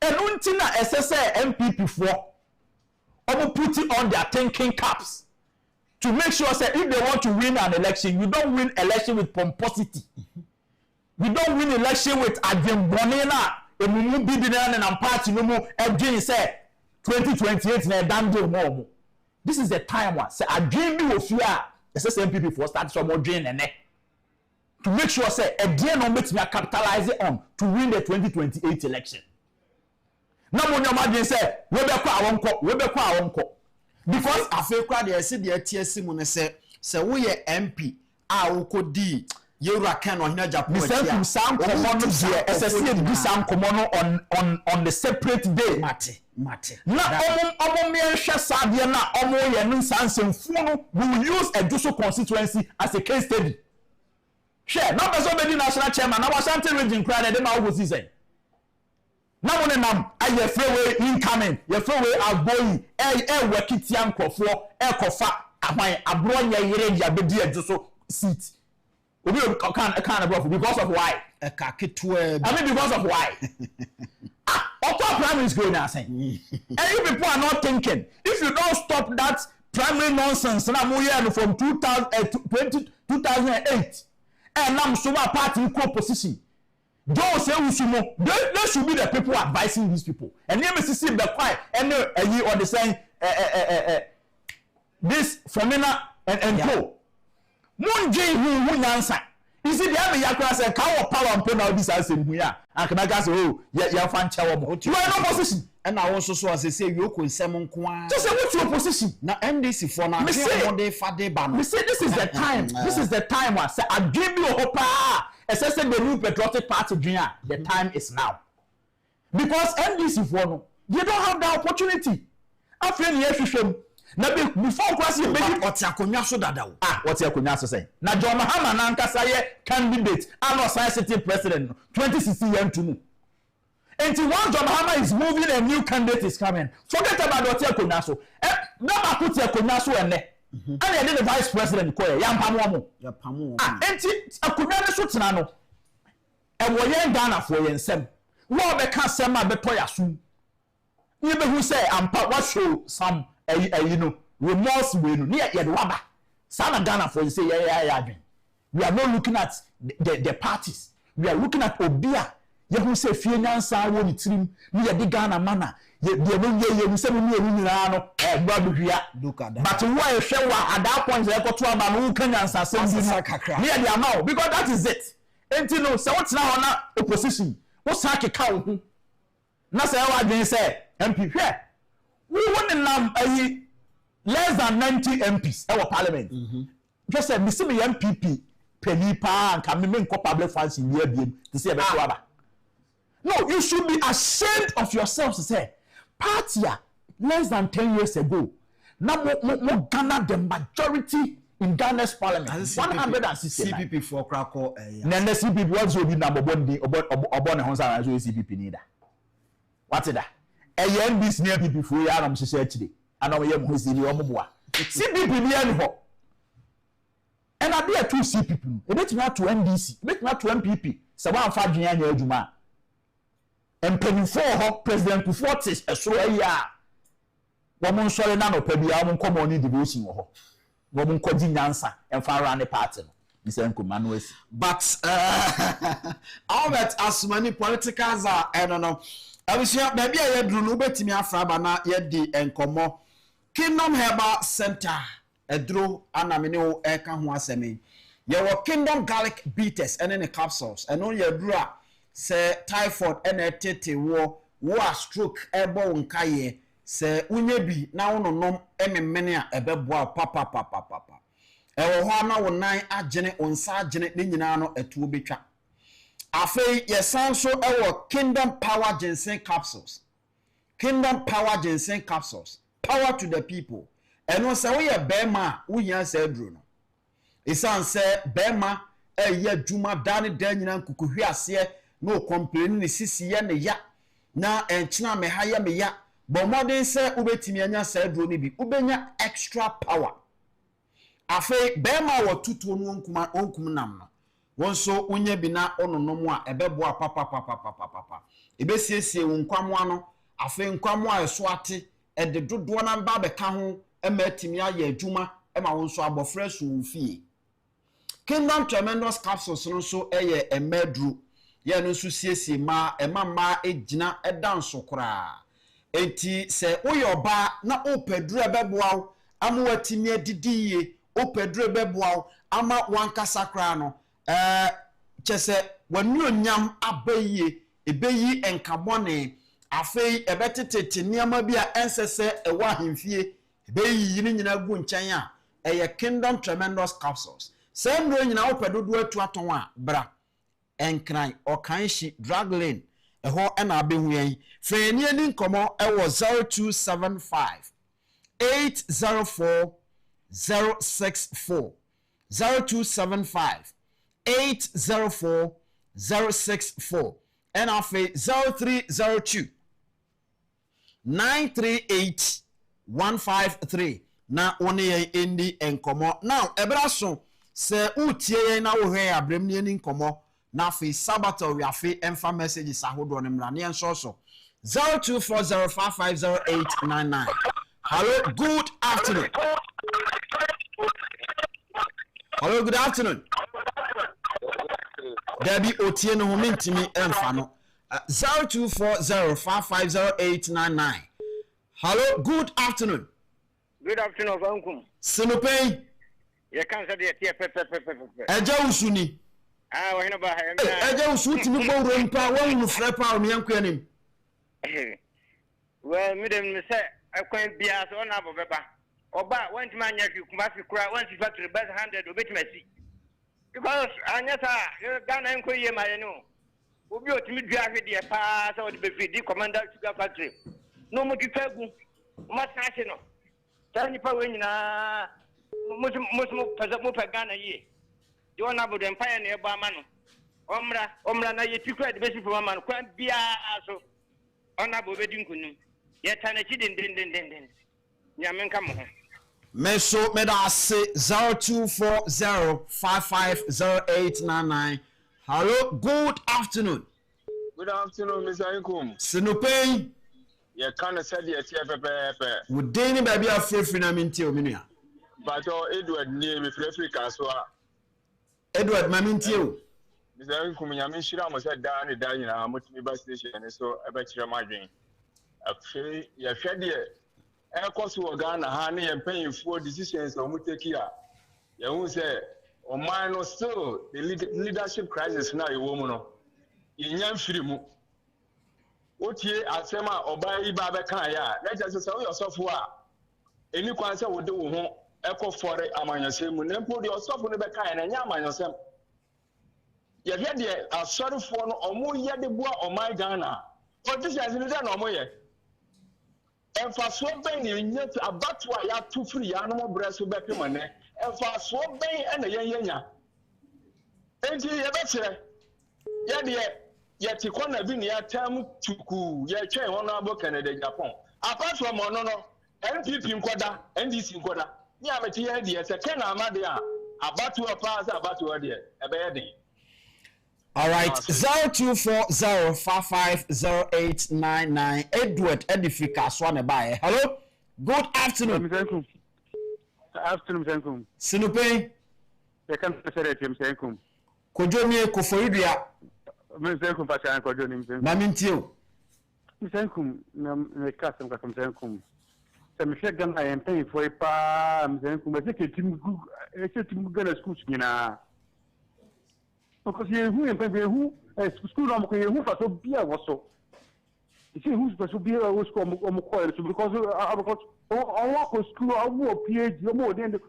And until SSA MPP for put it on their thinking caps. To make sure that if they want to win an election, you don't win election with pomposity. You don't win election with Agyapong and mumu bidina and party no more again say 2028 na dando more. This is the time one say Agyapong will fear SSMPP for start some more drain and to make sure say again no make me capitalize on to win the 2028 election. Now when your imagine say we be kwa awonko because afekwa de ese de atiasi mu ne se wo ye MP a wo kodi yewura kan no hina Japan Mr. Sam Komono de SSC do Sam Komono on the separate day mate na omo me hwe sade na omo ye no sansemfu no we will use a Juso constituency as a case study share no person be national chairman na Washington region kra na de ma wo say na mo ne nam aye freeway incoming ye freeway agboyi wakitian krofo kofa ahwan abro nya yire dia bedi Juso seat obi can abroad because of why I mean because of why what primary is going now saying and you people are not thinking if you don't stop that primary nonsense na mo year from 2008 and now so my party in co-position don't say usumo they should be the people advising these people and you must see the quiet and you or the saying this Femina and co Munji who answer. You see, the other yakra say, "Can power and pay now this answer here?" And can I say, "Oh, yeah, fan chawo." You are in opposition, and I also so as I say, you could say Monkwa. Just say what's your position? Now NDC for now. We say this is the time. This is the time. I say, I give you hope. Especially the new patriotic party, the time is now. Because NDC for no, you don't have the opportunity. After you na before kwasi be oti akonya so dada wo oti akonya so say na John Mahama na nkasa ye candidate and city president 2016 year ntumu until one John Mahama is moving a new candidate is coming forget about oti akonya so na ba kuti akonya so ene and the vice president ko ya mpamo until akonya ne so tena no e wo ye Ghana for ye nsem wo be ka sem a beto ya so you be who say ampa what show some you know remorse we no near the waba sana Ghana for say yeah we are not looking at the parties we are looking at obia ye who say fie nyansa wo ni tirim near the Ghana mana ye no ye say no nyina no gba duhia but why hwe wa at that point they got to aba no kan nyansa sem bi near the amount because that is it enti no say what na na opposition wo sa keka wo hu na say wa dwen say MP hwe we want less than 90 MPs our parliament. Just say, Mr. MPP, Penipa, and Kamime public funds in the year to say about no, you should be ashamed of yourself to say, party less than 10 years ago, now more Ghana the majority in Ghana's parliament. 160 CPP for Krakow. Then the CPP was will be number one day about Honsa as CPP neither. What's that? NBC near people for ya am say today and I am who see the omoboa see people near ho and I be a two see people e bet me to NDC e bet me to MPP se wan fa dwen anya adwuma empanifo ho president Fortis esoro ya wo mon sori na no pa bia wo nko mo ni devotion ho wo mon koji nyansa emfa ra ne party no Mr. Nkumanu esi but all that as many politicals are I don't know abisia baby ya dru no betimi afra ba na ye di enkomo Kingdom Herbal Center edro anamene o eka ho asemi Your Kingdom garlic bitters and the capsules and on your dra say typhoid and tete war stroke ebo unkaye say unyebi na wono nom ememmene a ebeboa papa ewo ho na wonan agene onsa agene ne nyina no etuo betwa afei yesanso ewo Kingdom power ginseng capsules power to the people eno say we ye bema wo hia say duro no isan say bema eye djuma dane dan nyina nkukuhwe ase no complain ni sisiye ne ya na enchina me haya me ya bo modern say ubetimi anya say duro ni bi ubenya extra power afei bema wo tutuo no onkum nam no wonso unya bi na ononom a ebeboa papa ebesiesie wonkwamo ano afei nkwamo a eso ate ede dodo na mba beka ho ematimi aye adwuma ema wonso abofra so fie Kingdom tremendous capsules no so eye emedru ye no so siesie ma emama egina edanso kora enti se uyoba na opedru ebeboa amuwatimi adidiye opedru ebeboa ama wankasa kra no chese wanu onyam abaye ebeyi enkabone afei ebetetete niama bia ensese ewa hemfie ebeyi yini nyina gu nchen a eye Kingdom tremendous capsules sendo nyina opedodo atu aton a bra enkran okanshi drug lane eho na abehu yen freni ani nkomo ewo 0275 804 064 0275 804 064 and afi 0302 938 153 na one yen endi enkomo now ebraso se utie yen na wo hwe abrem ni ani nkomo na afi sabato we afi emfa messages ahodo ne mra ne enso 0240550899 hello good afternoon. Hello, good afternoon. Debbie Otieno Homintimi Enfano 0240550899. Hello, good afternoon. Good afternoon, Uncle. No Pein. You can't say that. Eja usuni. Ah, we know about him. Eja usuti mi bo rompa wonu frepa o mi anko anim. Well, me dem say akwan bia so na bobeba. Oba want man yak you kumasi kura want you factory best 100 obetimasi. Because anyasa Ghana enko ye ma ye no. Obi otimi dua hwede pa so de be feed commander sugar factory. No mo kifagu. Mo sache no. Tani pa we nyina mo pesa mo pa Ghana ye. You want about empire na eba ma no. Omra na ye tikwa de be si for ma no kwa bia so. Ona bo be dinkunu. Ye tanachi den. Nyamenka mo. Meso medase 0240550899. Hello, good afternoon. Good afternoon, Mr. Inkum. No Pein. You can't say the TFP. Would Danny baby a free na minti o minua. But Edward near me free kaswa. Edward mamintio. Mr. Inkum, Yamishira must have done it down in our multiple station, so I bet you're my dream. Actually, you're fed here. Cost of Ghana, honey, and paying for decisions or Mutekia. You won't say, or mine or still the leadership crisis now, you woman. In Yam Shrimu. What ye, Asema, or by Ibabakaya, let us say yourself. Any concern would do echo for it among yourself, and then put yourself on the back and Yaman yourself. You had a sort of phone or more yet the boy or my Ghana. What this has been done or more yet. And for so many, you need to about why you have 2 free animal breasts to back money. And for so many, and a young. And you ever say, yet you can't be near time to cool, yet chain on our book and Agyapong. Apart from Monono, NPP in Quada, NDC in Quada, Yamatia, yes, I can't amadia. About to a pass, about to a dear, a bad day. All right, 0240550899. Edward Edifika Swane Baye. Hello, good afternoon. Good afternoon, No Pein. You can't say that, Mr. Enkum. Kojomie Koforidua. Mr. Enkum, Pastor Kojonim. Mamintio. Mr. Enkum, no custom, Mr. Enkum. Some second I am paying for a pa, Mr. Enkum. I think it's a team good school, you know. because who school no ko who for so bia wo so. You see who's for so bia wo school because on school I wo PhD mo den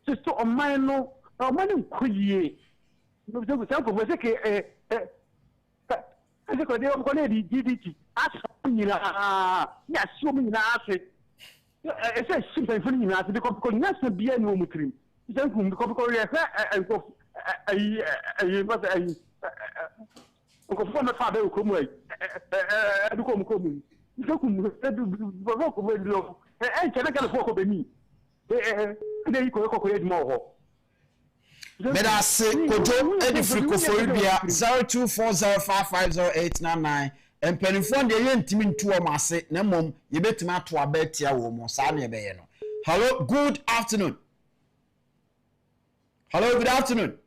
just to on my no money kuye. No so ko say ke I say ko dey ko na di GDT aso nyina ya so mo nyina ase. E say simple for nyina ase because nyasa bia no mo trim. Then come because and go for my father come away. Come. You come and can I get a focus of me? They could more. Meda se kojo edifriku foribia 0240550899 empenifo de ye ntimi ntu o mase na mom ye betimi ato abatia wo mo sa na ebe ye no. Hello, good afternoon. Hello, good afternoon.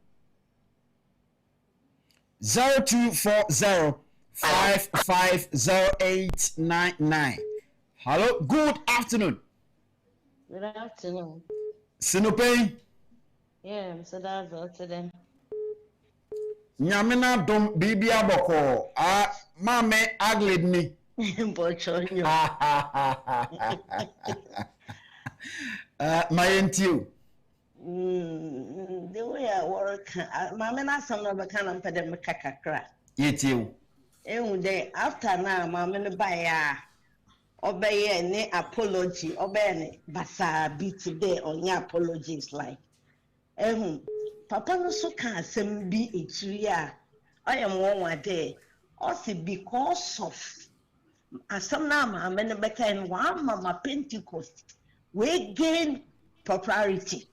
0240550899. Hello, good afternoon. Good afternoon. No Pein. Yeah, so that's all today. Nyamina dom bibi aboko. Mame aglid ni. Bochonyo. My NTU. The way I work, Mamma na some of a kind of pedemic kakra. Yet you. Day after now, Mamma by obey any apology, obey basa be today on your apologies like. Papa no so can sem be a tree. I am one day. Also because of some now, Mamma better and one Mama Pentecost. We gain propriety.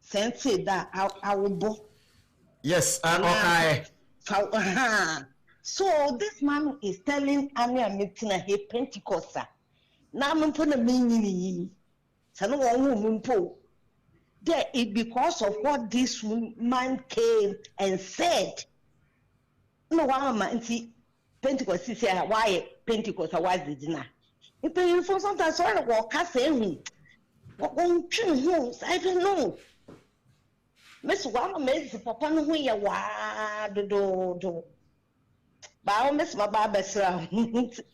Sense that I will go. Yes, okay. So this man is telling Anya meeting a Pentecost. Now I'm putting a meaning. So no one will there it because of what this man came and said. No one see Pentecost is why Pentecost was the dinner. If you for sometimes sorry walk saying what won't you I don't know. Miss one makes papa no who ya wa do. Ba miss my babesra.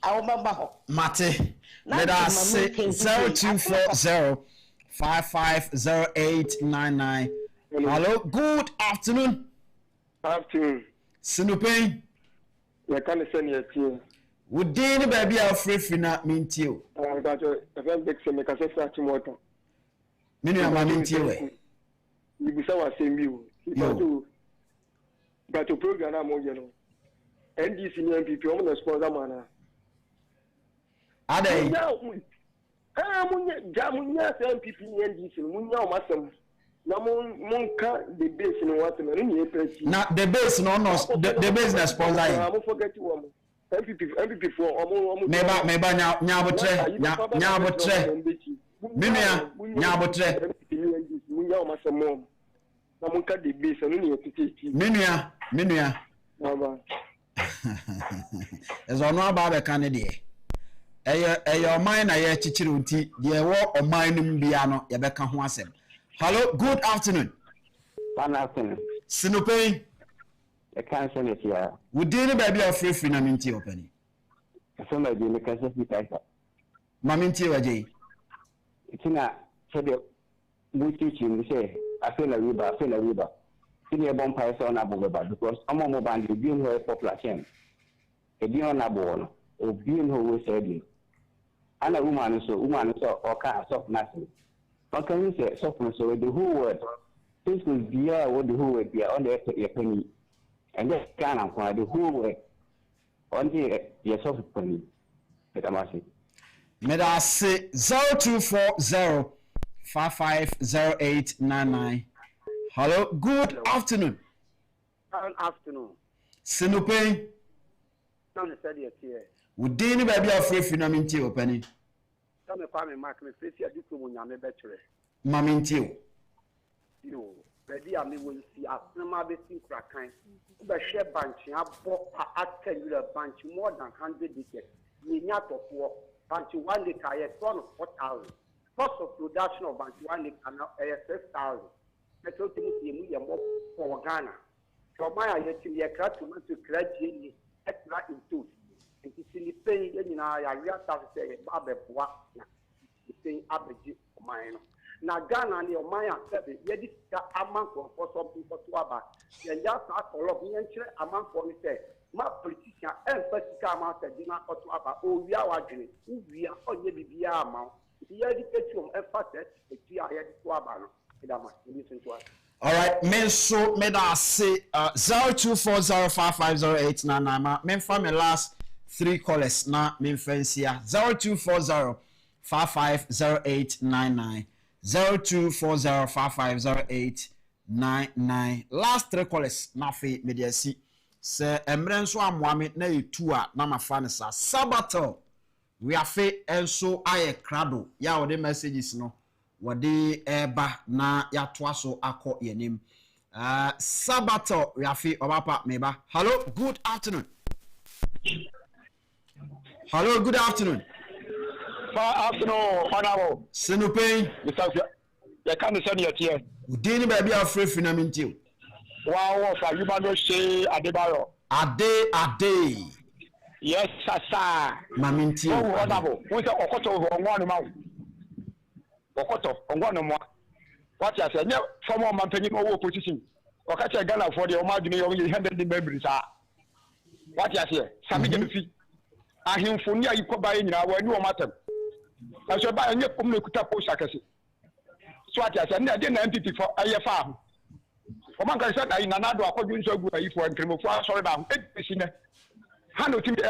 I remember. Mate. Let us say 0240550899. Hello, good afternoon. Afternoon. No Pein. You can't send your team. Would Danny baby our free not mean to you? I got a very big semi cassette to water. Many are my you. You be so same you. Got to program you know. NDC MPP on the sponsor man. Are they? Jamunya MPP NDC, Munya Masam. Namunka the base in what not the base no the business sponsor. I forget you. MPP for meba nyabotre minua nyabotre munya masamo namunka the base no ne yetiti minua baba ezo no aba be kan de eye oman na ye chichiri nti de wo oman nim bia no ye be ka ho asem. Hello, good afternoon. Good afternoon. No Pein. I can't send it here. Would you baby a free na minti open? Somebody in the cassette with Maminti waje. It's not said we teaching say I feel a river. Senior bomb person about because I'm on mobile being her popular chain. A beyond a ball or being who was said. And a woman so or can't stop nothing. How can you say softness so the whole word? This will be what the whole word be on the penny. And just can acquire the whole way on the soft penny. May I say 0240550899. Hello, good afternoon. Good afternoon. No Pein. Not the study here. Would Danny baby a free finaminti opening? Some of my mark me face ya diploma nyame betre. Maminti. You ready am will see as na be sin krakan. Be share bank abo at you the bank more than 100 decades. Ni nya to for bank 1 liter ye 4,000. Cost of production of bank 1 liter now 6,000. petrol to mu ye mo for Ghana so my ya ti ye kra to ni extra into nti Philippine ye nyina ya ria ta se ba be boa na Philippine abeji oman no na Ghana ni oman asebe ye di ka amanko for some people to aba ye ya ta kolo bi en kire amanko ni se ma politician emphatica amount of dinner or to aba o wi awadwene wi a onye bibia ama ye di petrol emphasis e ti a ye di to aba no idama listen to us. All right, men so me da say 0240550899 ma men for me last 3 callers na men fancy 0240550899 0240550899 last 3 callers na fe media si se emre so amoame na etu a na mafa ne sa sabato we afe enso aye krado ya wo de messages no wode eba na ya toaso akọ yenim sabato we afi obapa meba. Hello, good afternoon. Hello, good afternoon. Honorable No Pein. You can't send your tear. Udini baby afraid finamentio. Wow, you no say Adebayo. Ade. Yes, sir. Mamintio. Honorable, we say Okoto on one mouth. Okoto on one more. What you say? No, from one man penny over position. Okacha Ghana for the Omar Dini only 100 members. What you say? Sami Jefi. Ahimfonia you could buy in our new matter. I shall buy a new Kumikuta Posakasi. So what you say? I didn't entity for a farm. Oman ka said I nanado akọdun so gu ayi for nkremofo asori ba episi ne hano timi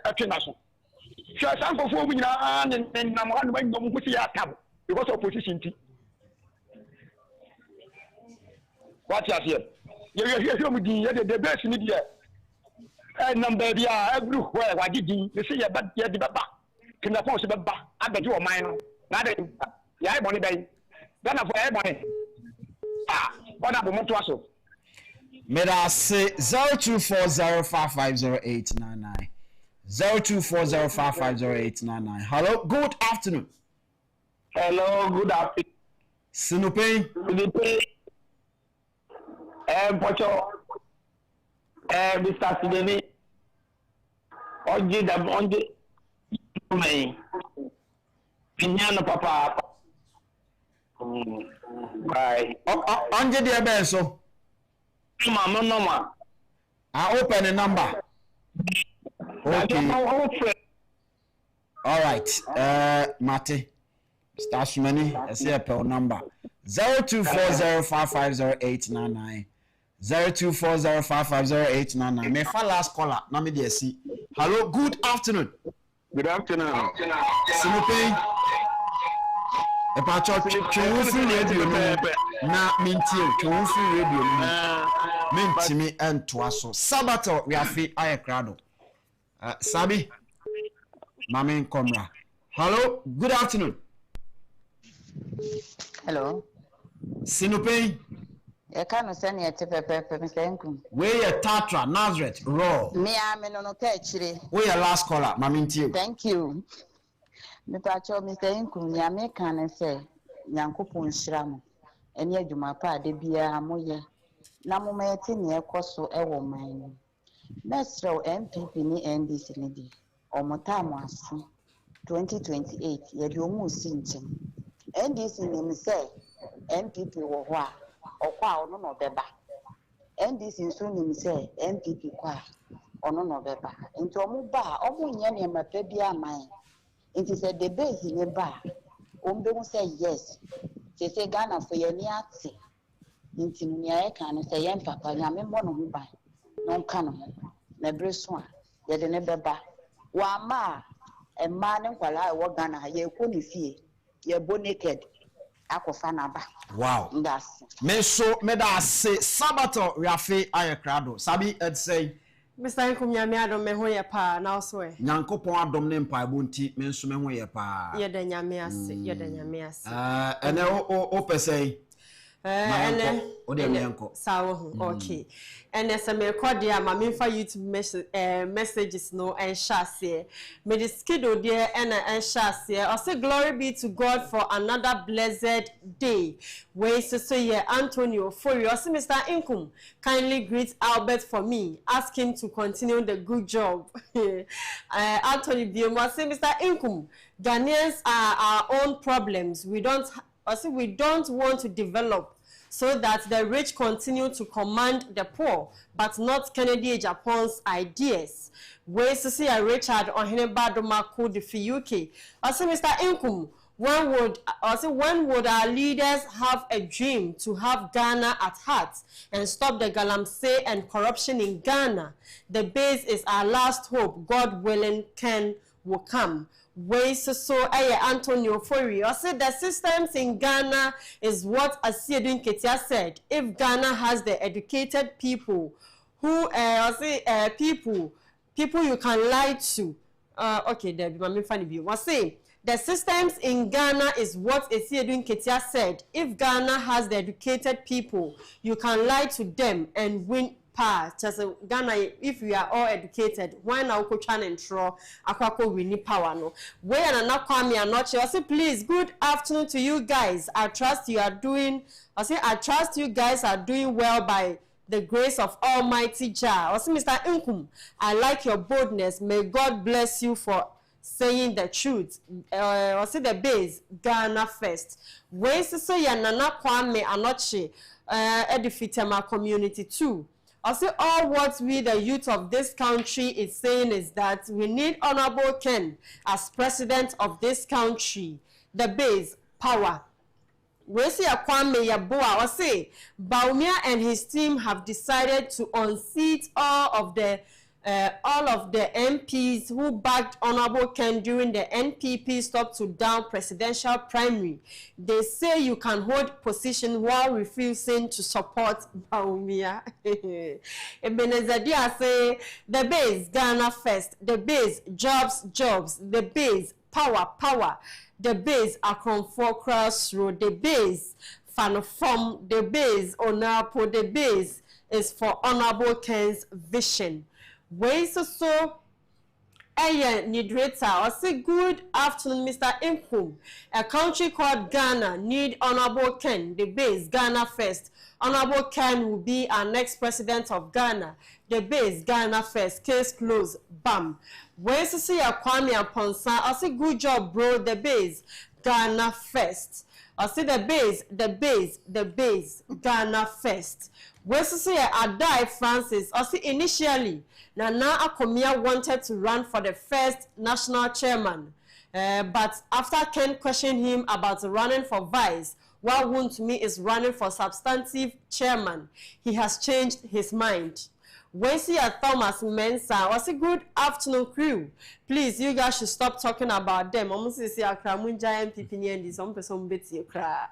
atwenaso hwe sankofo mu nyina ne nam hano ma ngom kusi ya tab because of position ti what you say ye mu din ye the best ni dia number bia everywhere wagidi they say ye di baba kina pon se baba abeji o man no na de ya e boni ben Ghana for e boni Honorable Montwaso. May I say 0240550899. 0240550899. Hello, good afternoon. Hello, good afternoon. No Pein. Pocho. Mr. Sideni. Onje. Pinyano papa. Bye. Onje the benso. Mama. I open the number. Okay. All right. Mate. Stash money. I see a per number. 0240550899. 0240550899. Me for last caller. Na me dey see. Hello, good afternoon. Good afternoon. No Pein. Epa chewufi radio na mintie chewufi radio mintimi entoaso sabato we afi ayekrado sabi mama komra. Hello, good afternoon. Hello. No Pein. E kanu send ye pepe Mr. Nkum. We ye Tatra Nazareth raw. Me no ka chire. We ye last caller mama mintie. Thank you. Me pacho Mr. Nkum ya me kan say Nyankopon hyiram ene adwuma pa de bia moye na mo meti ne ekoso ewo man Mesro MPP ni NDC ni di omotamu asu 2028 ye di omu si nchem NDC ni mi say MPP wo ho a okwa ono no beba NDC nso ni mi say MPP kwa ono no beba nti omu ba omu nya ne mape bia man nti say the base ni ba ombe mu say yes say Ghana for ye ni ati nti ni aye kan say yen papa nyame mo no hu ban no nka no na breso a ye de ne beba wa ma e ma ne nkwala wo Ghana ye ko ni fie ye bo naked akofa na ba. Wow. Me so me da say sabato we afi ayekrado sabi et say Mr. Nkum nyame adom me ho ye pa na so e Nyankopon adom ne mpaebo nti me nso me ho ye pa ye da nyame ase ene o pesei Okay. And as a me record there, my main for YouTube messages no and shares here. May the schedule there and shares here. I say glory be to God for another blessed day. Where so yeah, Antonio for you. I say Mr. Inkum kindly greet Albert for me. Ask him to continue the good job. Anthony Bioma, I say Mr. Inkum, Ghanaians are our own problems. We don't want to develop so that the rich continue to command the poor, but not Kennedy Agyapong's ideas. Where to see a Richard or Henebadoma the UK. I say, Mr. Inkum, when would our leaders have a dream to have Ghana at heart and stop the galamsey and corruption in Ghana? The base is our last hope. God willing, Ken will come. Antonio Fori. I said the systems in Ghana is what Asiedun Ketia said. If Ghana has the educated people who people you can lie to. Okay, Debbie, I'm funny view. I say the systems in Ghana is what Asiedun Ketia said. If Ghana has the educated people, you can lie to them and win. Just Ghana, if we are all educated, why now go try and throw akwako we need power no? Where and not come me and not I say please, good afternoon to you guys. I trust you guys are doing well by the grace of Almighty Jah. I say Mr. Inkum, I like your boldness. May God bless you for saying the truth. I say the base Ghana first. Where so ya nana kwame anoche edifite my community too. I say all what we the youth of this country is saying is that we need Honorable Ken as president of this country. The base power. We see a Kwame Yaboa. I say Baumia and his team have decided to unseat all of the MPs who backed Honorable Ken during the NPP stop to down presidential primary. They say you can hold position while refusing to support Baumia. Ebenezer say the base Ghana first, the base jobs, the base power, the base Akronfo Crossroad, the base Fanform, the base Onapo, the base is for Honorable Ken's vision. So Nidreta, I say good afternoon, Mr. Inkum. A country called Ghana need Honorable Ken, the base Ghana first. Honorable Ken will be our next president of Ghana. The base Ghana first. Case closed. Bam. Where's to see a Kwame Aponsa? I say good job, bro. The base Ghana first. I say the base Ghana first. Where's to see Adai Francis? I say initially Nana Akomia wanted to run for the first national chairman, but after Ken questioned him about running for vice, while Wuntumi is running for substantive chairman, he has changed his mind. Wensi Thomas Mensa, was a good afternoon crew. Please, you guys should stop talking about them. Almost say Akramunja and Pipini some person bit you cry.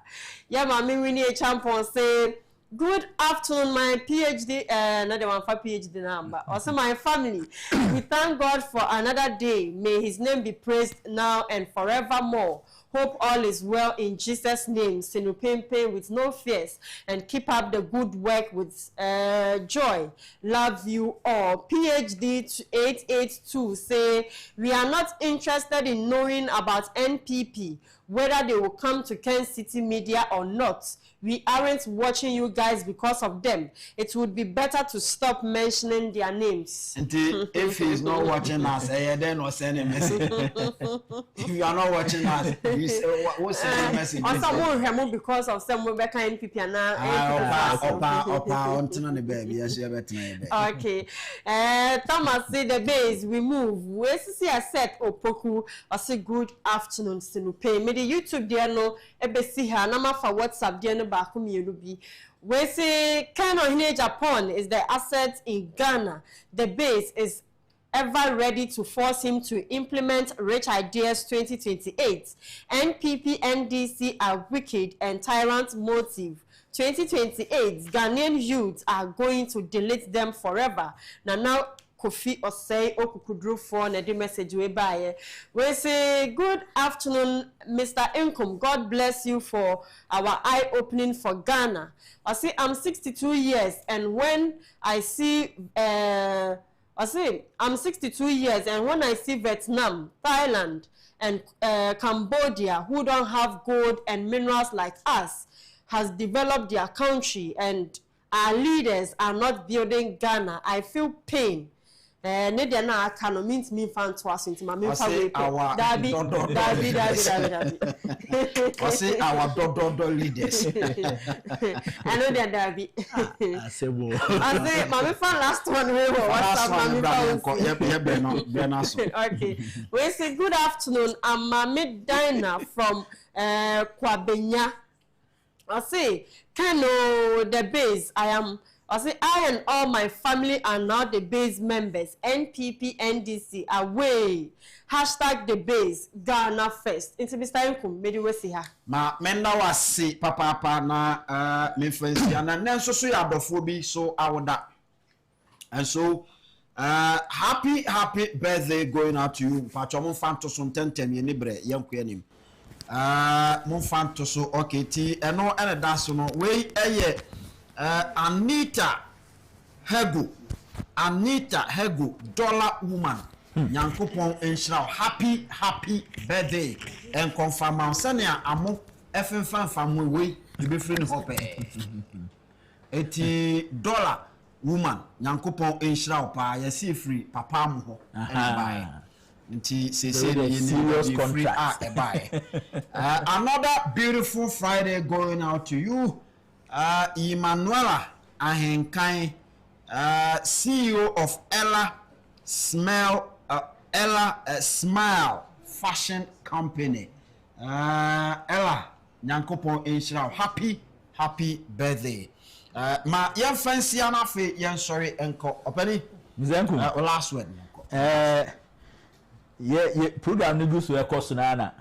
Yeah, Mammy Winnie a champion say. Good afternoon, my PhD, another one for PhD number. Also, my family. We thank God for another day. May His name be praised now and forevermore. Hope all is well in Jesus' name. No Pein with no fears, and keep up the good work with joy. Love you all. PhD 882 say we are not interested in knowing about NPP, whether they will come to Kencity Media or not. We aren't watching you guys because of them. It would be better to stop mentioning their names. If he's not watching us, then we'll send a message. If you are not watching us, you say, what's the message? Or someone remove because of some Rebecca and NPP and now. Okay. Thomas say the base we move. We see a set Opoku. I say good afternoon, Sinupe. May the YouTube there no ebesi ha nama for WhatsApp there no back be. We say Ken Agyapong is the asset in Ghana. The base is ever ready to force him to implement Rich Ideas 2028. NPP NDC are wicked and tyrant motive. 2028 Ghanaian youths are going to delete them forever. Now Kofi Osei Okukudru for na the message we buy. We say good afternoon, Mr. Inkum. God bless you for our eye opening for Ghana. I say I'm 62 years, and when I see I'm 62 years, and when I see Vietnam, Thailand, and Cambodia, who don't have gold and minerals like us, has developed their country, and our leaders are not building Ghana, I feel pain. Nedia na akano means me fan to us into my me say our Dabi. I say our do leaders. I know they are Dabi. I say my fan last one we were okay. We say good afternoon. I'm Mami Dina from Kwabenya. I say Kano the base. I and all my family are now the base members. NPP, NDC, away. Hashtag the base, Ghana first. Into Mr. Inkum, maybe we see her. Menda was see papa na me friends and then so ya dofobi so awoda. And so happy birthday going out to you. Pacho mon fan to some 10 ye nibre yanku yanim. Mon fan to so okay ti eno ene daso no we eye Anita Hegu, dollar woman. Nyankopon enshira happy birthday and confirm senia amo efenfan famwe we you be free hope. $80 woman Nyankopon enshira pa ya see free papa mo ho buy. Nti say serious contract buy. Another beautiful Friday going out to you. Emanuela Ahenkai, CEO of Ella Smile Fashion Company. Ella Nyankopon Enshira, happy birthday. Ma yan fancy anafe yan sorry enko openi Mzenku last one. Yeah program ni gusu e course na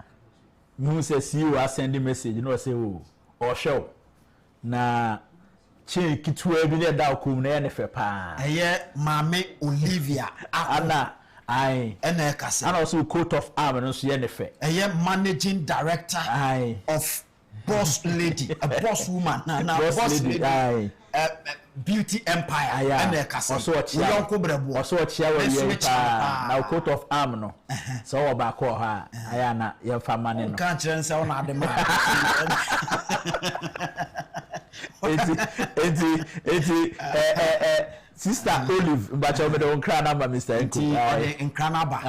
mu say CEO send message no say oh or show na che kitwa bi le da ko na ne fe pa Mame Olivia ana ai ene kase and also coat of arm no so ye ne fe managing director of boss lady a boss woman na boss lady beauty empire ene kase so yon ko brebo so chia we ye pa na coat of arm no so wo ba ko ha aya na ye fa mane no kan kire nse wona ade ma Sister Olive bacha me don kra number Mr. Inkum in kranaba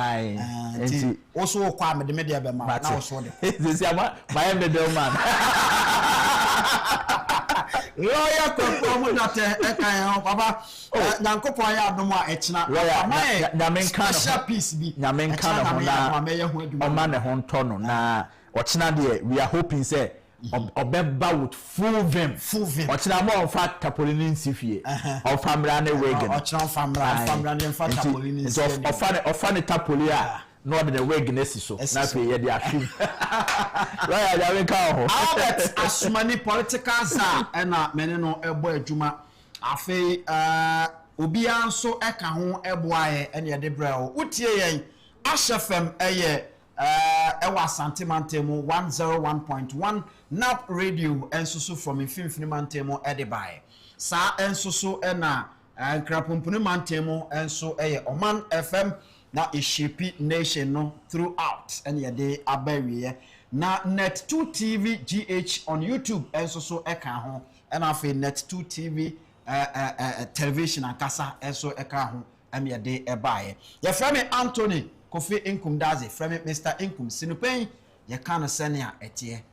enti also kwa me de media be ma na so de this ama my me de man lawyer ko mo na te e kan papa Nyankopon ya adom a e kina nyamenka special piece bi nyamenka no na o ma ne ho nto no na o kina de we are hoping say obeba with full vim ochina mo on fat tapolini nsifie on famra na wegen ochina famra na fat tapolini so ofane tapoli a no de wegen nesi so na fe ye de ahwim right ya we ka ho Albert asumani political za na mene no ebo adwuma afi obi anso eka ho ebo aye ene ye de bra o utie yen ahyefem eye ewa Asante Mantemu 101.1 NAP radio ensusu from Infinity Mantemu edibai sa ensusu ena nkrapompuni Mantemu enso eye Oman FM na ishipi nation no throughout and ye de abawie na Net2 TV GH on YouTube ensusu eka ho ena afi Net2 TV television akasa enso eka ho em ye de ebaye ye frame Anthony Kofi Inkum daze from Mr. Inkum Sinupen ye kana senia etie